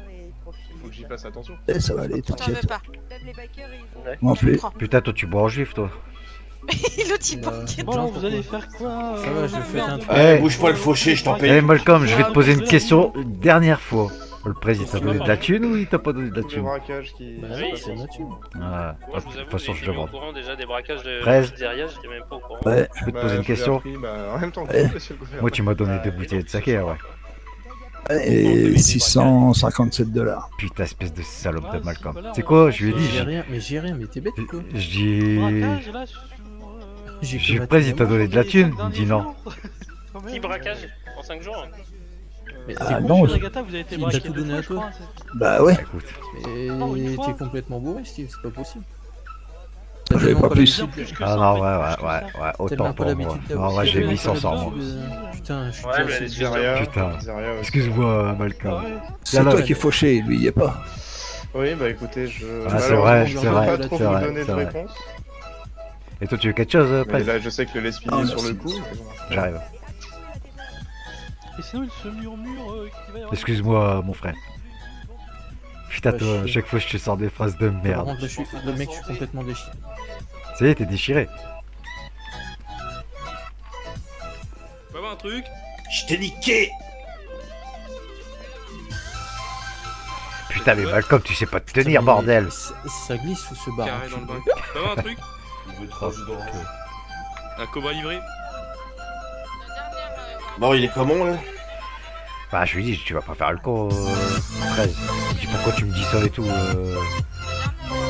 Faut que j'y fasse attention. Et ça va aller, Je t'en veux t'inquiète. pas. Moi, Je plus. comprends. Putain, toi, tu bois en juif, toi. L'autre, il manquait. Bon, vous allez faire quoi Ça va, je vais faire un truc. Eh, Eh. bouge pas le fauché, je t'en paye. Eh, Malcolm, je vais te poser une question une dernière fois. Le président t'a donné de la thune ou il t'a pas donné de la Tous les thune? braquages qui. Bah oui, oui, c'est ma thune. Ouais, Moi, je de vous toute avoue, façon, j'ai je été mis au demande. courant déjà des braquages de 13. pizzeria, j'étais même pas au courant. Ouais. Je peux te Bah, poser une je l'ai question? appris, en même temps que Eh. vous, monsieur le gouverneur. Moi, tu m'as donné 2 bouteilles de saké, ouais. Et 657 $. Putain, espèce de salope de Malcolm. C'est quoi? Je lui ai dit, J'ai rien, mais t'es bête ou quoi? je dis. J'ai J'ai le président, il t'a donné de la thune? Il me dit non. Qui braquage en 5 jours? Mais Ah t'es non, con, je- il t'a tout donné à toi. Bah ouais, Écoute, Mais t'es complètement bourré, Steve, c'est pas possible. j'avais pas plus. ah non, ouais, autant pour moi. Non, moi, j'ai mis 500, moi. Putain, je suis Ouais, déjà mais assez- Pizzeria. Putain. Pizzeria, ouais. Excuse-moi, Malcolm. C'est Là, toi là. qui es fauché, lui, il y est pas. Oui, bah écoutez, je. Ah, c'est malheureusement, vrai, je c'est peux vrai, pas c'est trop vous vrai, donner de c'est vrai. réponse. Et toi, tu veux quelque chose, Mais Prez? là, je sais que le lespine Ah, est sur merci. le coup. mais bon. J'arrive. Et sinon, il se murmure qu'il va y avoir... Excuse-moi, mon frère. Putain, Bah, toi, à je- chaque fois, je te sors des phrases de Par merde. contre, le mec, je suis complètement déchiré. Ça y est, t'es déchiré. On va voir un truc. Je t'ai niqué. Putain, mais Malcolm, tu sais pas te tenir, bordel. Ça glisse sous ce bar. Carré dans le bac. On va voir un truc. Il veut 3 jus d'orange. Un cobra livré. Bon, il est comment là? Bah, je lui dis, tu vas pas faire le con, 13. Je dis, pourquoi tu me dis ça et tout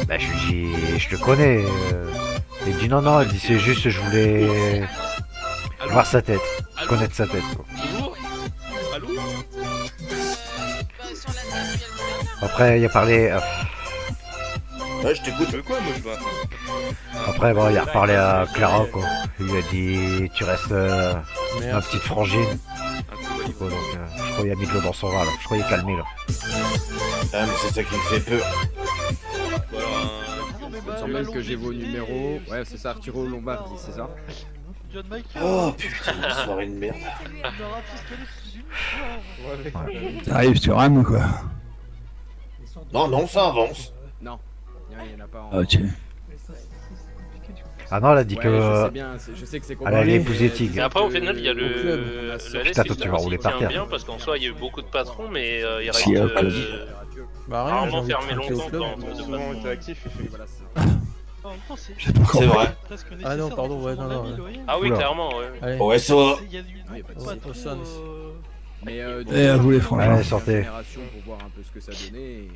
Bah, je lui dis, je te connais. Il dit, non, il dit, c'est juste, je voulais Allô? voir sa tête, Allô? connaître sa tête. Quoi. Bonjour. Allô? Après, il a parlé. Ouais, je t'écoute. Tu veux quoi, moi je vois. Après, bon, il a reparlé à Clara, quoi. Il lui a dit, tu restes ma Merde. petite frangine. Un cobra livré. Quoi, donc, je crois qu'il a mis de l'eau dans son vin, là. Je crois qu'il est calmé, là. Ah, mais c'est ça qui me fait peur. Voilà, Il me semble que j'ai vos numéros. Ouais, c'est ça, Arturo Lombardi, c'est ça? John Michael. Oh putain, une soirée de merde. T'arrives sur un ou quoi? Non, non, ça avance. Non, il y en a pas en... Ok. Ah non, elle a dit Ouais, que. je sais bien, je sais que c'est Elle allait compliqué, épouser mais Tig. Et après, au final, il y a au club, on a le sorti- LS Putain, toi, qui tu vas rouler par tient terre. bien parce qu'en soi, il y a eu beaucoup de patrons, mais il reste Si, au club. Bah rien, j'ai rarement envie de fermé trinquer au longtemps club. quand on Souvent été actif, Oui, voilà, c'est- C'est vrai. Ah non, pardon, ouais, non. Ah oui, Oula. clairement, ouais. Allez. Ouais, ça va. Au son. Mais Eh, à vous les frangins. Ouais, sortez. Génération pour voir un peu ce que ça donnait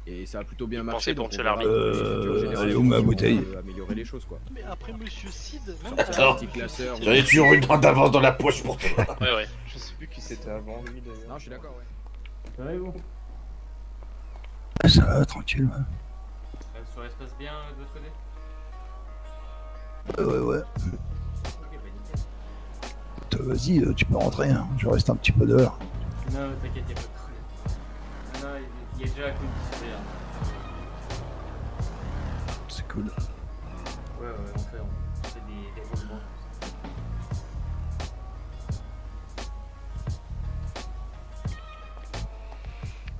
et ça a plutôt bien Vous marché. pensez Donc qu'on on tue verra l'arbitre. les futures générations allez, où ma qui bouteille vont, améliorer les choses quoi. Mais après Monsieur Sid, même Attends. Petit classeur. J'en ai toujours une droite d'avance dans la poche pour toi. Ouais, ouais. Je sais plus qui c'était avant lui d'ailleurs. Non, je suis d'accord, ouais. Ah, ça va, tranquille. Ouais. La soirée se passe bien de votre côté? Ouais. Ok, bah nickel. Vas-y, tu peux rentrer, hein. Je reste un petit peu dehors. Non, t'inquiète, y'a pas de problème. Non, il y a déjà la condition là. C'est cool. Ouais, on fait des roulements.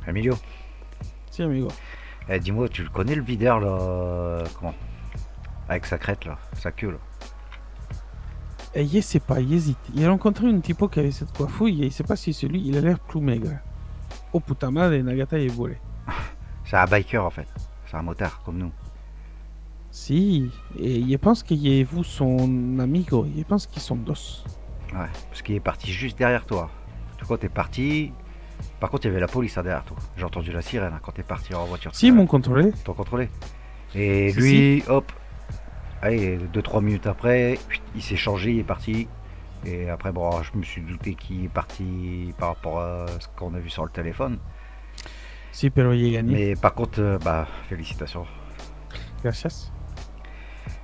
Emilio, Si, amigo. dis-moi, tu le connais le videur là comment? Avec sa crête là, sa queue là. Et il sait pas, il hésite. Il a rencontré un type qui avait cette coiffure, il sait pas si c'est lui, il a l'air plus maigre. Oh putain madre, Nagata est volé. C'est un biker en fait. C'est un motard comme nous. Si, et il pense qu'il est vous son amigo, il pense qu'ils sont dos. Ouais, parce qu'il est parti juste derrière toi. Quand t'es parti. Par contre, il y avait la police hein, derrière toi. J'ai entendu la sirène hein, quand t'es parti en voiture. Si, ils m'ont contrôlé. T'ont contrôlé. Et Si, lui, hop. Allez, 2-3 minutes après, il s'est changé, il est parti. Et après, bon, je me suis douté qu'il est parti par rapport à ce qu'on a vu sur le téléphone. Si, pero il a gagné. Mais par contre, bah, félicitations. Gracias.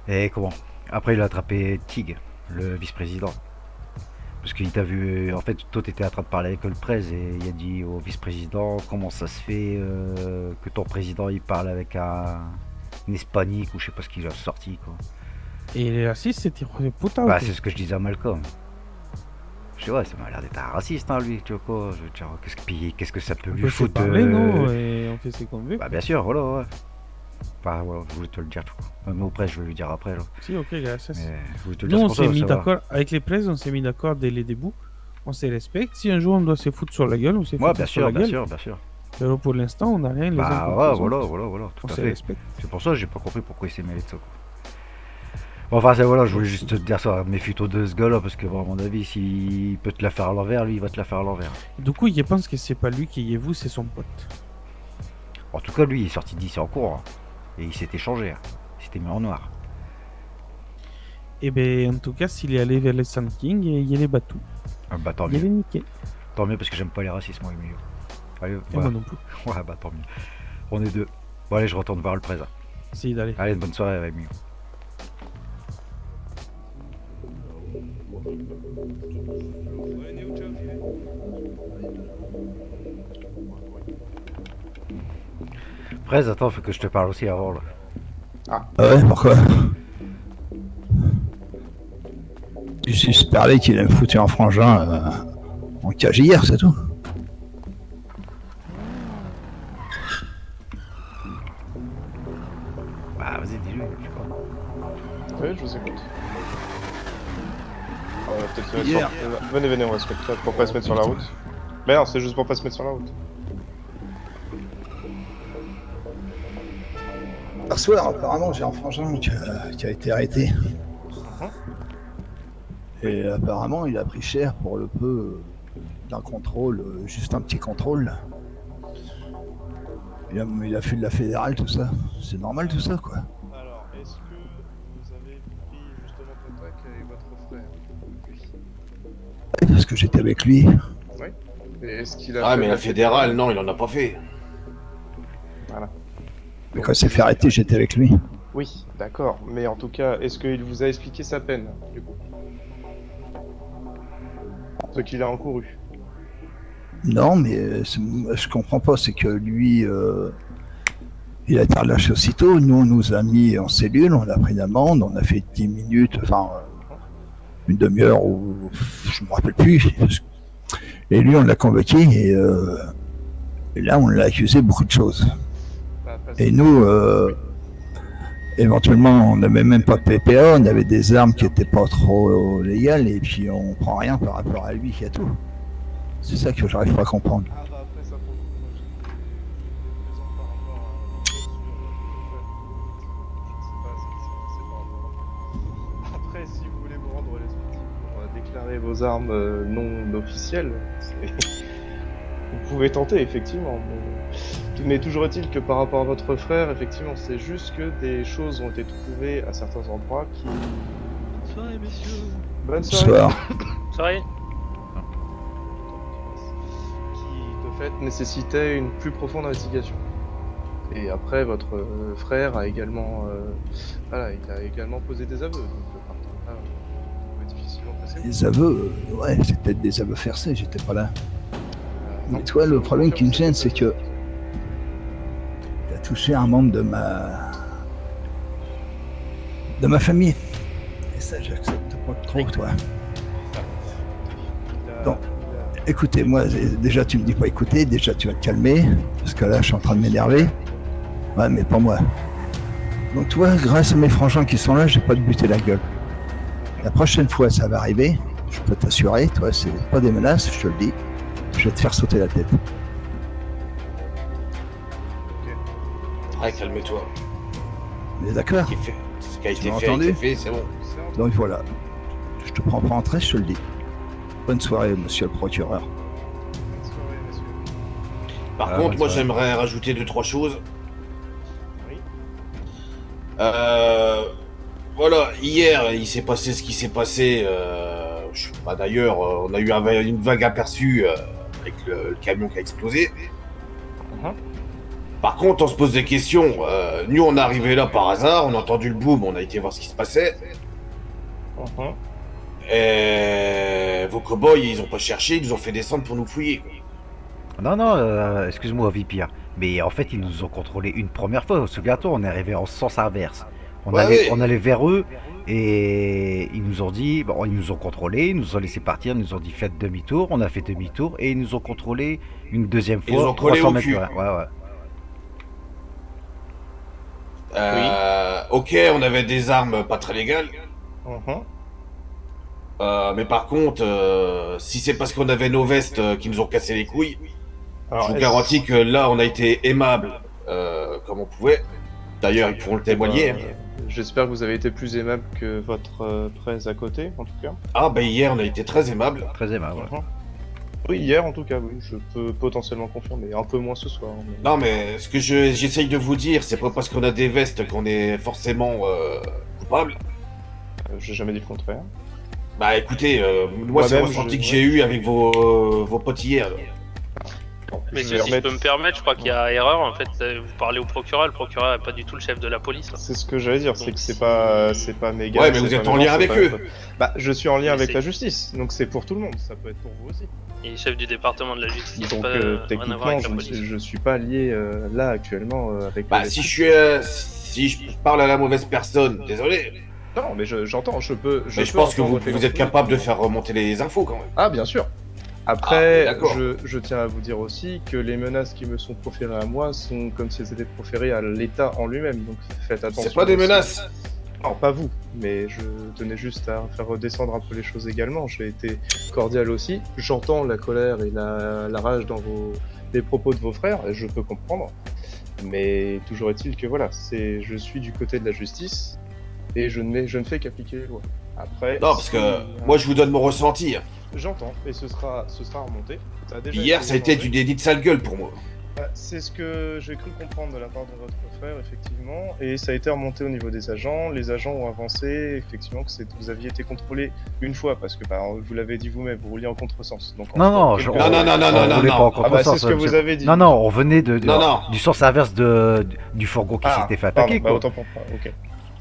Et comment? Après, il a attrapé Tig, le vice-président. Parce qu'il t'a vu, en fait, toi t'étais en train de parler avec le prez et il a dit au vice-président comment ça se fait que ton président il parle avec un hispanique ou je sais pas ce qu'il a sorti quoi. Et il est raciste, c'est hijo de puta. Bah ou c'est ce que je disais à Malcolm. Je dis ouais, ça m'a l'air d'être un raciste hein, lui, tu vois quoi. Je veux dire, qu'est-ce que ça peut on lui peut se foutre parler, non? Et on fait ce qu'on veut. Bah bien sûr, voilà, ouais. Bah voilà, je voulais te le dire tout. Même au presse, je vais lui dire après là. Si, ok, gracias. Mais je voulais te le Nous, dire on pour ça, s'est mis savoir. d'accord, avec les presses, on s'est mis d'accord dès les débuts. On se respecte. Si un jour on doit se foutre sur la gueule, on se fout Ouais, bien sur sûr, la bien gueule. sûr, bien sûr. Mais pour l'instant, on n'a rien les uns Bah contre ouais, les voilà, autres. voilà, tout On à se fait. respecte. C'est pour ça que j'ai pas compris pourquoi il s'est mêlé de ça. Quoi. Bon, enfin, voilà, je voulais juste te dire ça. Méfie-toi de ce gars-là parce que, bon, à mon avis, s'il peut te la faire à l'envers, lui, il va te la faire à l'envers. Du coup, il pense que c'est pas lui qui est vous, c'est son pote. En tout cas, lui, il est sorti d'ici en courant. Et il s'est échangé. Il s'était mis en noir. Et ben, en tout cas, s'il est allé vers les Sand King, il est battu. Ah, bah, tant Il est mieux. niqué. Tant mieux parce que j'aime pas les racismes, moi, Emilio. Allez, Et voilà. moi non plus. Ouais, bah, tant mieux. On est deux. Bon, allez, je retourne voir le présent. Si, d'aller. Allez, une bonne soirée, Emilio. Prez, attends, faut que je te parle aussi avant là. Ah ouais, pourquoi? Tu suspectais qu'il a me foutu un frangin en cage hier, c'est tout. Bah, vas-y, dis-lui, je sais pas. Oui, je vous écoute. On va peut-être se mettre Hier. Venez, on va se mettre là pour pas se mettre sur la route. Mais non, c'est juste pour pas se mettre sur la route. Hier soir, apparemment, j'ai un frangin qui a été arrêté. Et apparemment, il a pris cher pour le peu d'un contrôle, juste un petit contrôle. Il a fait de la fédérale, tout ça. C'est normal, tout ça, quoi. Alors, est-ce que vous avez pris justement contact avec votre frère? Ouais, parce que j'étais avec lui. Oui. Et est-ce qu'il a Ah, fait mais la fédérale, non, il en a pas fait. Voilà. Mais quand il s'est fait arrêter, j'étais avec lui. Oui, d'accord. Mais en tout cas, est-ce qu'il vous a expliqué sa peine, du coup? Ce qu'il a encouru. Non, mais je comprends pas, c'est que lui, il a été relâché aussitôt. Nous, on nous a mis en cellule, on a pris l'amende, on a fait 10 minutes, enfin, une demi-heure, ou je me rappelle plus. Et lui, on l'a convoqué, et là, on l'a accusé beaucoup de choses. Et nous, éventuellement, on n'avait même pas de PPA, on avait des armes qui n'étaient pas trop légales, et puis on prend rien par rapport à lui qui a tout. C'est ça que j'arrive pas à comprendre. Ah bah après ça pour le coup, moi j'ai des raisons par rapport à déclarer vos armes non officielles, vous pouvez tenter, effectivement. Mais toujours est-il que par rapport à votre frère, effectivement, c'est juste que des choses ont été trouvées à certains endroits qui... Bonne soirée, messieurs. Bonne soirée. Soirée. Qui, de fait, nécessitait une plus profonde investigation. Et après, votre frère a également... voilà, il a également posé des aveux. Donc, partant de là, vous pouvez difficilement passer. Les aveux, ouais, c'est peut-être des aveux versés, j'étais pas là. Mais toi, le problème qui me gêne, c'est que t'as touché un membre de ma famille. Et ça, j'accepte pas trop, toi. Donc, écoutez, moi, déjà, tu me dis pas écouter, déjà, tu vas te calmer, parce que là, je suis en train de m'énerver. Ouais, mais pas moi. Donc, toi, grâce à mes frangins qui sont là, j'ai pas de buter la gueule. La prochaine fois, ça va arriver, je peux t'assurer, toi, c'est pas des menaces, je te le dis. Je vais te faire sauter la tête. Ouais, calme-toi. On est d'accord? Ce qui a été Tu m'as fait, a entendu? été fait, c'est bon. Donc voilà. Je te prends pas en traite, je te le dis. Bonne soirée, monsieur le procureur. Par contre, moi, j'aimerais rajouter 2-3 choses. Voilà, hier, il s'est passé ce qui s'est passé. D'ailleurs, on a eu une vague aperçue avec le camion qui a explosé. Par contre, on se pose des questions. Nous, on est arrivé là par hasard, on a entendu le boom, on a été voir ce qui se passait. Et vos cow-boys, ils ont pas cherché, ils nous ont fait descendre pour nous fouiller. Non, excuse-moi, Vipire. Mais en fait, ils nous ont contrôlé une première fois. Souviens-toi, on est arrivé en sens inverse. On allait vers eux et ils nous ont dit, bon, ils nous ont contrôlé, ils nous ont laissé partir, ils nous ont dit faites demi-tour. On a fait demi-tour et ils nous ont contrôlé une deuxième fois. Ils nous ont collé 300 au mètres. cul. Ouais. Ok, on avait des armes pas très légales. Mais par contre, si c'est parce qu'on avait nos vestes qui nous ont cassé les couilles, alors, je vous garantis que là, on a été aimable comme on pouvait. D'ailleurs, ils pourront le témoigner. J'espère que vous avez été plus aimable que votre presse à côté, en tout cas. Ah, bah hier, on a été très aimable. Très aimable, ouais. Oui, hier, en tout cas, oui. Je peux potentiellement confirmer. Un peu moins ce soir. Mais... Non, mais ce que j'essaye de vous dire, c'est pas parce qu'on a des vestes qu'on est forcément coupable. J'ai jamais dit le contraire. Bah écoutez, moi c'est le ressenti que j'ai eu avec vos potes hier. Mais si je peux me permettre, je crois qu'il y a erreur en fait. Vous parlez au procureur, le procureur n'est pas du tout le chef de la police. C'est ce que j'allais dire, c'est que c'est pas mes gars. Ouais, mais vous êtes en lien avec eux. Bah, je suis en lien avec la justice, donc c'est pour tout le monde. Ça peut être pour vous aussi. Il est chef du département de la justice. Donc techniquement, je suis pas lié là actuellement avec. Bah si je parle à la mauvaise personne, désolé. Non, mais j'entends, je peux. Mais je pense que vous êtes capable de faire remonter les infos quand même. Ah, bien sûr. Après, je tiens à vous dire aussi que les menaces qui me sont proférées à moi sont comme si elles étaient proférées à l'État en lui-même. Donc faites attention. C'est pas des menaces. Non, pas vous, mais je tenais juste à faire redescendre un peu les choses également. J'ai été cordial aussi. J'entends la colère et la rage dans les propos de vos frères, et je peux comprendre. Mais toujours est-il que voilà, je suis du côté de la justice. Et je ne fais qu'appliquer les lois. Après. Non, parce que moi je vous donne mon ressenti. J'entends, et ce sera remonté. Hier, ça a été du délit de sale gueule pour moi. C'est ce que j'ai cru comprendre de la part de votre frère, effectivement. Et ça a été remonté au niveau des agents. Les agents ont avancé, effectivement, que vous aviez été contrôlé une fois, parce que vous l'avez dit vous-même, vous rouliez en contresens. Donc, non, non. Pas en contresens, c'est ce que vous avez dit. Non, on venait du sens inverse du fourgon qui s'était fait attaquer. Bah, autant pour moi, ok.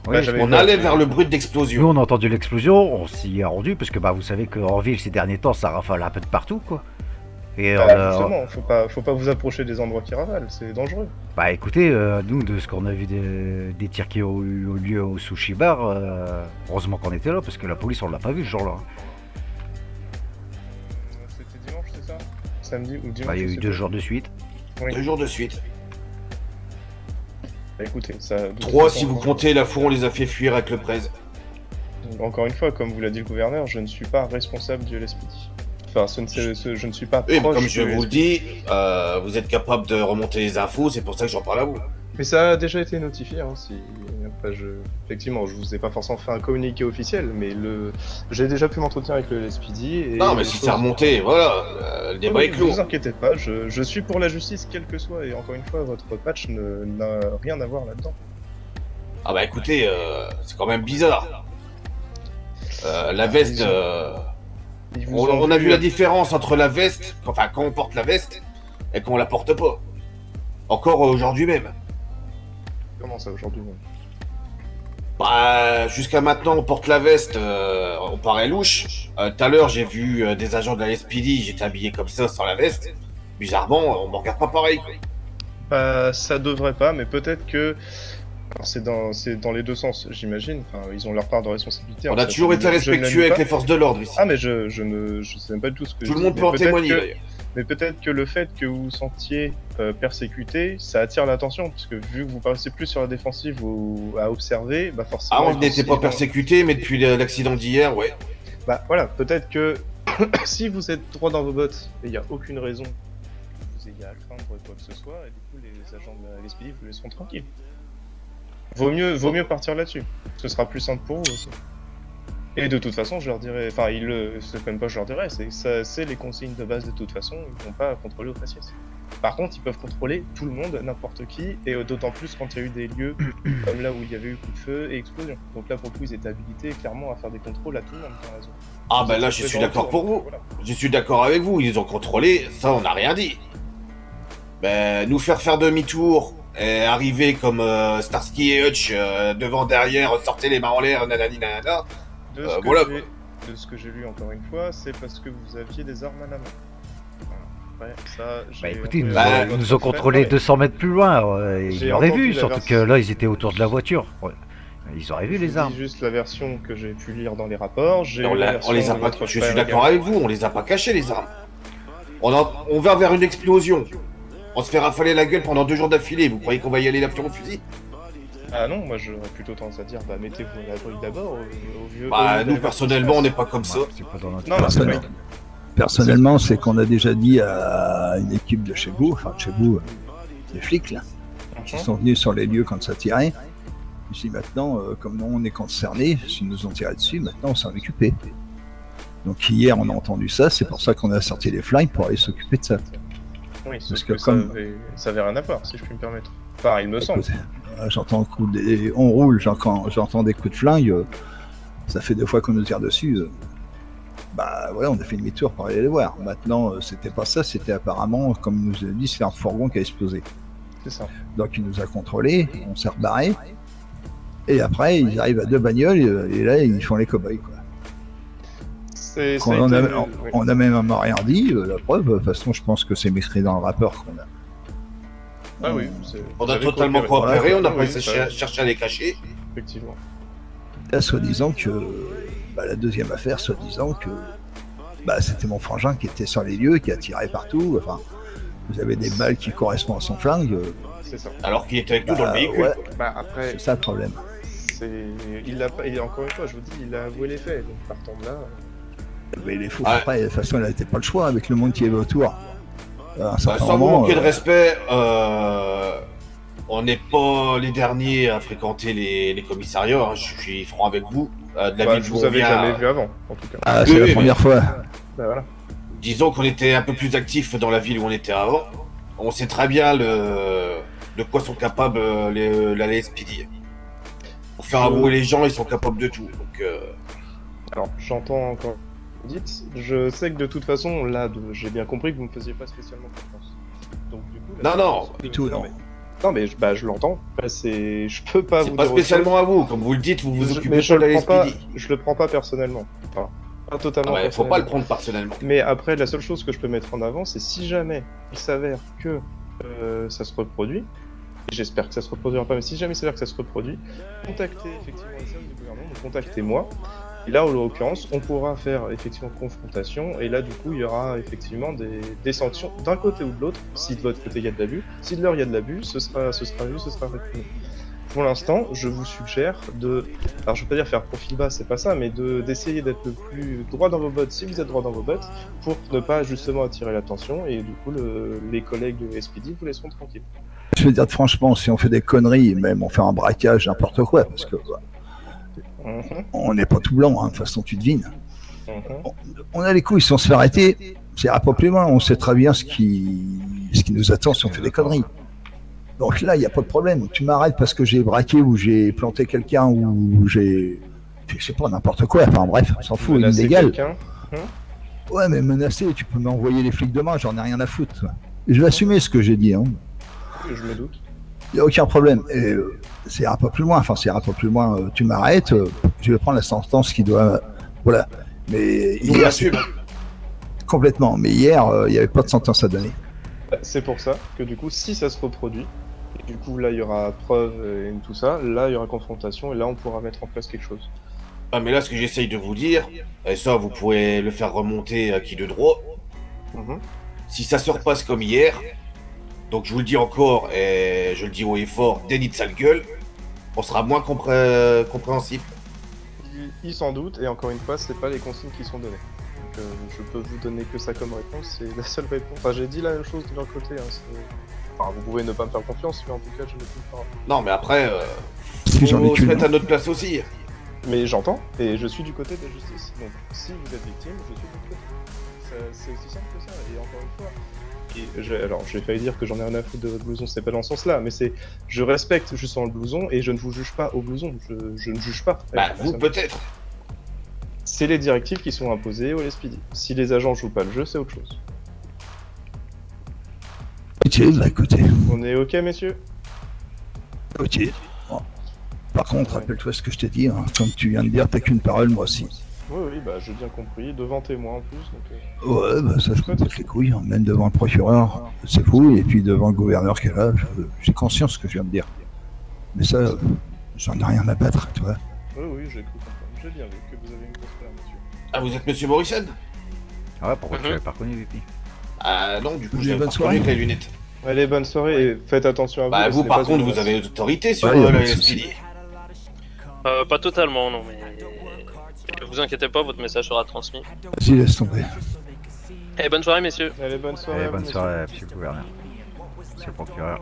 Oui, on allait vers le bruit d'explosion. Nous on a entendu l'explosion, on s'y est rendu parce que vous savez qu'en ville ces derniers temps ça rafale un peu de partout quoi. Et justement, faut pas vous approcher des endroits qui ravalent, c'est dangereux. Bah écoutez, nous de ce qu'on a vu des tirs qui ont eu lieu au sushi bar, heureusement qu'on était là parce que la police on l'a pas vu ce jour-là. C'était dimanche, c'est ça? Samedi ou dimanche? Il y a eu 2 jours de suite. Oui. 2 jours de suite. Écoutez, ça... 3 si vous comptez, la fois on les a fait fuir avec le prez. Encore une fois, comme vous l'a dit le gouverneur, je ne suis pas responsable du LSPD. Enfin, je ne suis pas oui, proche comme du je vous le LSPD. dis, vous êtes capable de remonter les infos, c'est pour ça que j'en parle à vous. Mais ça a déjà été notifié, hein, si... Après, effectivement, je vous ai pas forcément fait un communiqué officiel, mais j'ai déjà pu m'entretenir avec le SPD et... Non, mais si c'est remonté, voilà, le débat est clos. Ne vous inquiétez pas, je suis pour la justice, quel que soit, et encore une fois, votre patch n'a rien à voir là-dedans. Ah bah écoutez, c'est quand même bizarre. La veste... On a vu la différence entre la veste, enfin quand on porte la veste, et quand on la porte pas. Encore aujourd'hui même. Comment ça aujourd'hui même? Bah, jusqu'à maintenant, on porte la veste, on paraît louche. Tout à l'heure, j'ai vu des agents de la SPD, j'étais habillé comme ça, sans la veste. Bizarrement, on me regarde pas pareil, quoi. Bah, ça devrait pas, mais peut-être que... C'est dans les deux sens, j'imagine. Enfin, ils ont leur part de responsabilité. On a toujours été respectueux avec les forces de l'ordre ici. Ah, mais je sais même pas du tout ce que tout le monde peut en témoigner, d'ailleurs. Mais peut-être que le fait que vous vous sentiez persécuté, ça attire l'attention, parce que vu que vous passez plus sur la défensive ou à observer, bah forcément... Ah, on n'était pas persécuté, mais depuis l'accident d'hier, ouais. Bah voilà, peut-être que si vous êtes droit dans vos bottes, et il n'y a aucune raison que vous ayez à craindre quoi que ce soit, et du coup les agents de la SPD vous laisseront tranquille. Vaut mieux partir là-dessus. Ce sera plus simple pour vous aussi. Et de toute façon, je leur dirai... Enfin, c'est même pas je leur dirai, c'est les consignes de base de toute façon, ils vont pas contrôler au faciès. Par contre, ils peuvent contrôler tout le monde, n'importe qui, et d'autant plus quand il y a eu des lieux comme là où il y avait eu coup de feu et explosion. Donc là, pour le coup, ils étaient habilités clairement à faire des contrôles à tout le monde dans la zone. Ah bah là, je suis d'accord pour vous. Voilà. Je suis d'accord avec vous, ils ont contrôlé, ça on n'a rien dit. Ben, nous faire demi-tour... Et arriver comme Starsky et Hutch devant, derrière, sortez les mains en l'air, nanani nanana. Voilà. De ce que j'ai lu encore une fois, c'est parce que vous aviez des armes à la main. Voilà. Ouais, ça, bah écoutez, ils nous ont contrôlé 200 mètres plus loin, ils auraient vu, surtout que là ils étaient autour de la voiture. Ouais. Ils auraient vu les armes. C'est juste la version que j'ai pu lire dans les rapports. On les a pas. Je suis d'accord avec vous, on les a pas cachés les armes. On va vers une explosion. On se fait rafaler la gueule pendant 2 jours d'affilée, vous croyez qu'on va y aller l'avion au fusil? Ah non, moi j'aurais plutôt tendance à dire, bah mettez-vous à l'abri d'abord, au vieux... Bah nous personnellement on n'est pas comme ça. Personnellement, c'est qu'on a déjà dit à une équipe de chez vous, enfin de chez vous, les flics là, qui sont venus sur les lieux quand ça tirait. Je dis maintenant, comme nous on est concernés, s'ils nous ont tiré dessus, maintenant on s'en est occupé. Donc hier on a entendu ça, c'est pour ça qu'on a sorti les flingues pour aller s'occuper de ça. Oui, parce que ça avait rien à voir, si je puis me permettre. Enfin, il me semble. J'entends on roule, j'entends des coups de flingue, ça fait 2 fois qu'on nous tire dessus. Bah voilà, on a fait demi-tour pour aller les voir. Maintenant, c'était pas ça, c'était apparemment, comme il nous a dit, c'est un fourgon qui a explosé. C'est ça. Donc il nous a contrôlés, on s'est rebarré, et après ils arrivent à 2 bagnoles, et là ils font les cow-boys, quoi. On a même rien dit, la preuve, de toute façon je pense que c'est écrit dans le rapport qu'on a. Ah oui, on a totalement coopéré, on n'a pas cherché à les cacher. Effectivement. Là, soi-disant que, la deuxième affaire, soi-disant que, c'était mon frangin qui était sur les lieux, qui a tiré partout, enfin, vous avez des balles qui correspondent à son flingue. C'est ça. Alors qu'il était avec nous dans le véhicule. Ouais, après, c'est ça le problème. Et encore une fois, je vous dis, il a avoué les faits, donc partant de là... Mais il est fou. Après, de toute façon, il n'avait pas le choix avec le monde qui est autour. Sans vous manquer de respect, on n'est pas les derniers à fréquenter les commissariats. Hein. Je suis franc avec vous. De la ville je vous avais jamais vu avant, en tout cas. Ah, c'est la première fois. Bah, voilà. Disons qu'on était un peu plus actifs dans la ville où on était avant. On sait très bien de quoi sont capables la SPD. Pour faire avouer les gens, ils sont capables de tout. Donc, alors, j'entends encore... Dites, je sais que de toute façon, là, j'ai bien compris que vous ne me faisiez pas spécialement confiance. Donc du coup... Non, du tout, non. Non, mais je l'entends. Je peux pas vous dire... C'est pas spécialement à vous, comme vous le dites, vous vous occupez de la SPD. Je le prends pas personnellement. Enfin, pas totalement personnellement. Faut pas le prendre personnellement. Mais après, la seule chose que je peux mettre en avant, c'est si jamais il s'avère que ça se reproduit, et j'espère que ça se reproduira pas, mais si jamais il s'avère que ça se reproduit, contactez effectivement les services du gouvernement, contactez-moi. Et là, en l'occurrence, on pourra faire effectivement confrontation, et là, du coup, il y aura effectivement des sanctions d'un côté ou de l'autre. Si de votre côté il y a de l'abus, si de leur il y a de l'abus, ce sera vu, ce sera réprimé. Pour l'instant, je vous suggère alors je veux pas dire faire profil bas, c'est pas ça, mais d'essayer d'être le plus droit dans vos bottes si vous êtes droit dans vos bottes, pour ne pas justement attirer l'attention, et du coup, les collègues de SPD vous laisseront tranquille. je veux dire franchement, si on fait des conneries, même on fait un braquage, n'importe quoi, parce que on n'est pas tout blanc, hein, de toute façon tu devines. On a les couilles, si on se fait arrêter, c'est à pas plus loin, on sait très bien ce qui nous attend si on fait des conneries. Donc là, il n'y a pas de problème. Tu m'arrêtes parce que j'ai braqué ou j'ai planté quelqu'un ou j'ai... Je sais pas, n'importe quoi, enfin bref, on s'en fout, illégal. Ouais, mais menacé, tu peux m'envoyer les flics demain, j'en ai rien à foutre. Je vais assumer ce que j'ai dit, hein. Je me doute. Il n'y a aucun problème. Et c'est un peu plus loin, tu m'arrêtes, je vais prendre la sentence qui doit... Voilà. Mais hier, complètement. Mais hier, il n'y avait pas de sentence à donner. C'est pour ça que du coup, si ça se reproduit, et du coup là il y aura preuve et tout ça, là il y aura confrontation et là on pourra mettre en place quelque chose. Ah mais là ce que j'essaye de vous dire, et ça vous pouvez le faire remonter à qui de droit, si ça se repasse comme hier, donc je vous le dis encore et je le dis haut et fort, déni de sale gueule, on sera moins compréhensif. Il s'en doute, et encore une fois, c'est pas les consignes qui sont données. Donc je peux vous donner que ça comme réponse, c'est la seule réponse. Enfin j'ai dit la même chose de leur côté, hein, enfin vous pouvez ne pas me faire confiance, mais en tout cas je ne peux pas. Non mais après, faut se mettre à notre place aussi. Mais j'entends, et je suis du côté de la justice. Donc si vous êtes victime, je suis de votre côté. C'est aussi simple que ça, et encore une fois... Alors j'ai failli dire que j'en ai rien à foutre de votre blouson, c'est pas dans ce sens-là, mais c'est... Je respecte justement le blouson, et je ne vous juge pas au blouson, je ne juge pas. Bah vous peut-être. C'est les directives qui sont imposées au LSPD. Si les agents jouent pas le jeu, c'est autre chose. Ok, bah écoutez. On est ok, messieurs? Ok. Bon. Par contre, rappelle-toi ce que je t'ai dit, hein. Comme tu viens de dire, t'as qu'une parole, moi aussi. Oui, bah j'ai bien compris, devant témoin en plus. Donc, Ouais, bah ça je me batte les couilles, hein. Même devant le procureur, c'est fou, et puis devant le gouverneur qui est là, j'ai conscience de ce que je viens de dire. Mais ça, j'en ai rien à battre, tu vois. Oui, j'ai cru comprendre. J'ai bien vu que vous avez une grosse paire, monsieur. Ah vous êtes monsieur Morrison? Ah ouais, pourquoi tu l'avais pas reconnu, VP? Ah non, du coup Vous j'ai avez pas bonne soirée. reconnu avec les lunettes. Allez, bonne soirée, et faites attention à vous. Bah parce vous que par pas contre une vous avez l'autorité sur Ouais, y a le pas de souci. LSPD. Pas totalement, non, mais... Ne vous inquiétez pas, votre message sera transmis. Vas-y, laisse tomber. Et bonne soirée, messieurs. Allez, bonne soirée. Allez, bonne soirée, monsieur le gouverneur. Monsieur le procureur.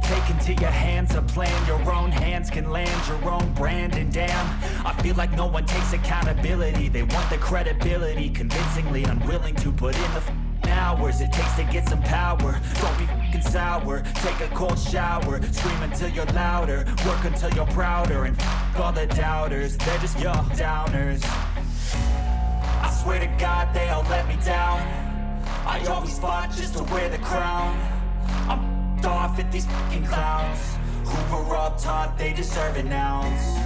Take into your hands a plan, your own hands can land your own brand. And damn, I feel like no one takes accountability. They want the credibility, convincingly unwilling to put in the hours it takes to get some power. Don't be fucking sour, take a cold shower, scream until you're louder, work until you're prouder, and all the doubters, they're just your downers. I swear to God they all let me down. I always fought just to wear the crown. I'm off at these fucking clowns who were all taught they deserve an ounce.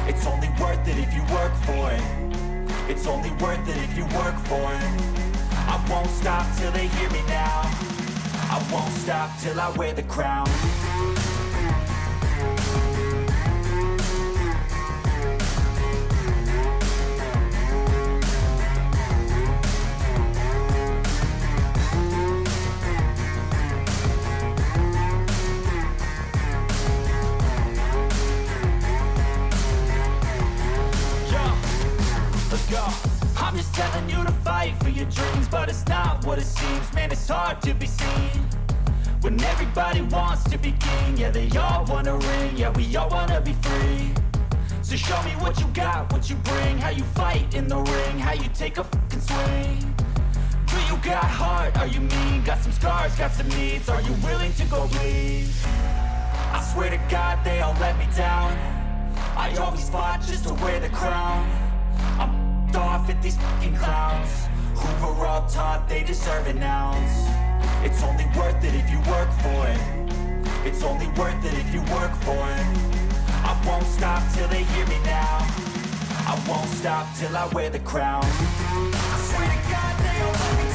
It's only worth it if you work for it. It's only worth it if you work for it. I won't stop till they hear me now. I won't stop till I wear the crown. I'm just telling you to fight for your dreams, but it's not what it seems. Man, it's hard to be seen when everybody wants to be king. Yeah, they all wanna ring, yeah, we all wanna be free. So show me what you got, what you bring, how you fight in the ring, how you take a fucking swing. Do you got heart, are you mean? Got some scars, got some needs, are you willing to go bleed? I swear to God they all let me down. I always fought just to wear the crown. I'm off at these fucking clowns who were all taught they deserve an ounce. It's only worth it if you work for it. It's only worth it if you work for it. I won't stop till they hear me now. I won't stop till I wear the crown. I swear to God they all let me down.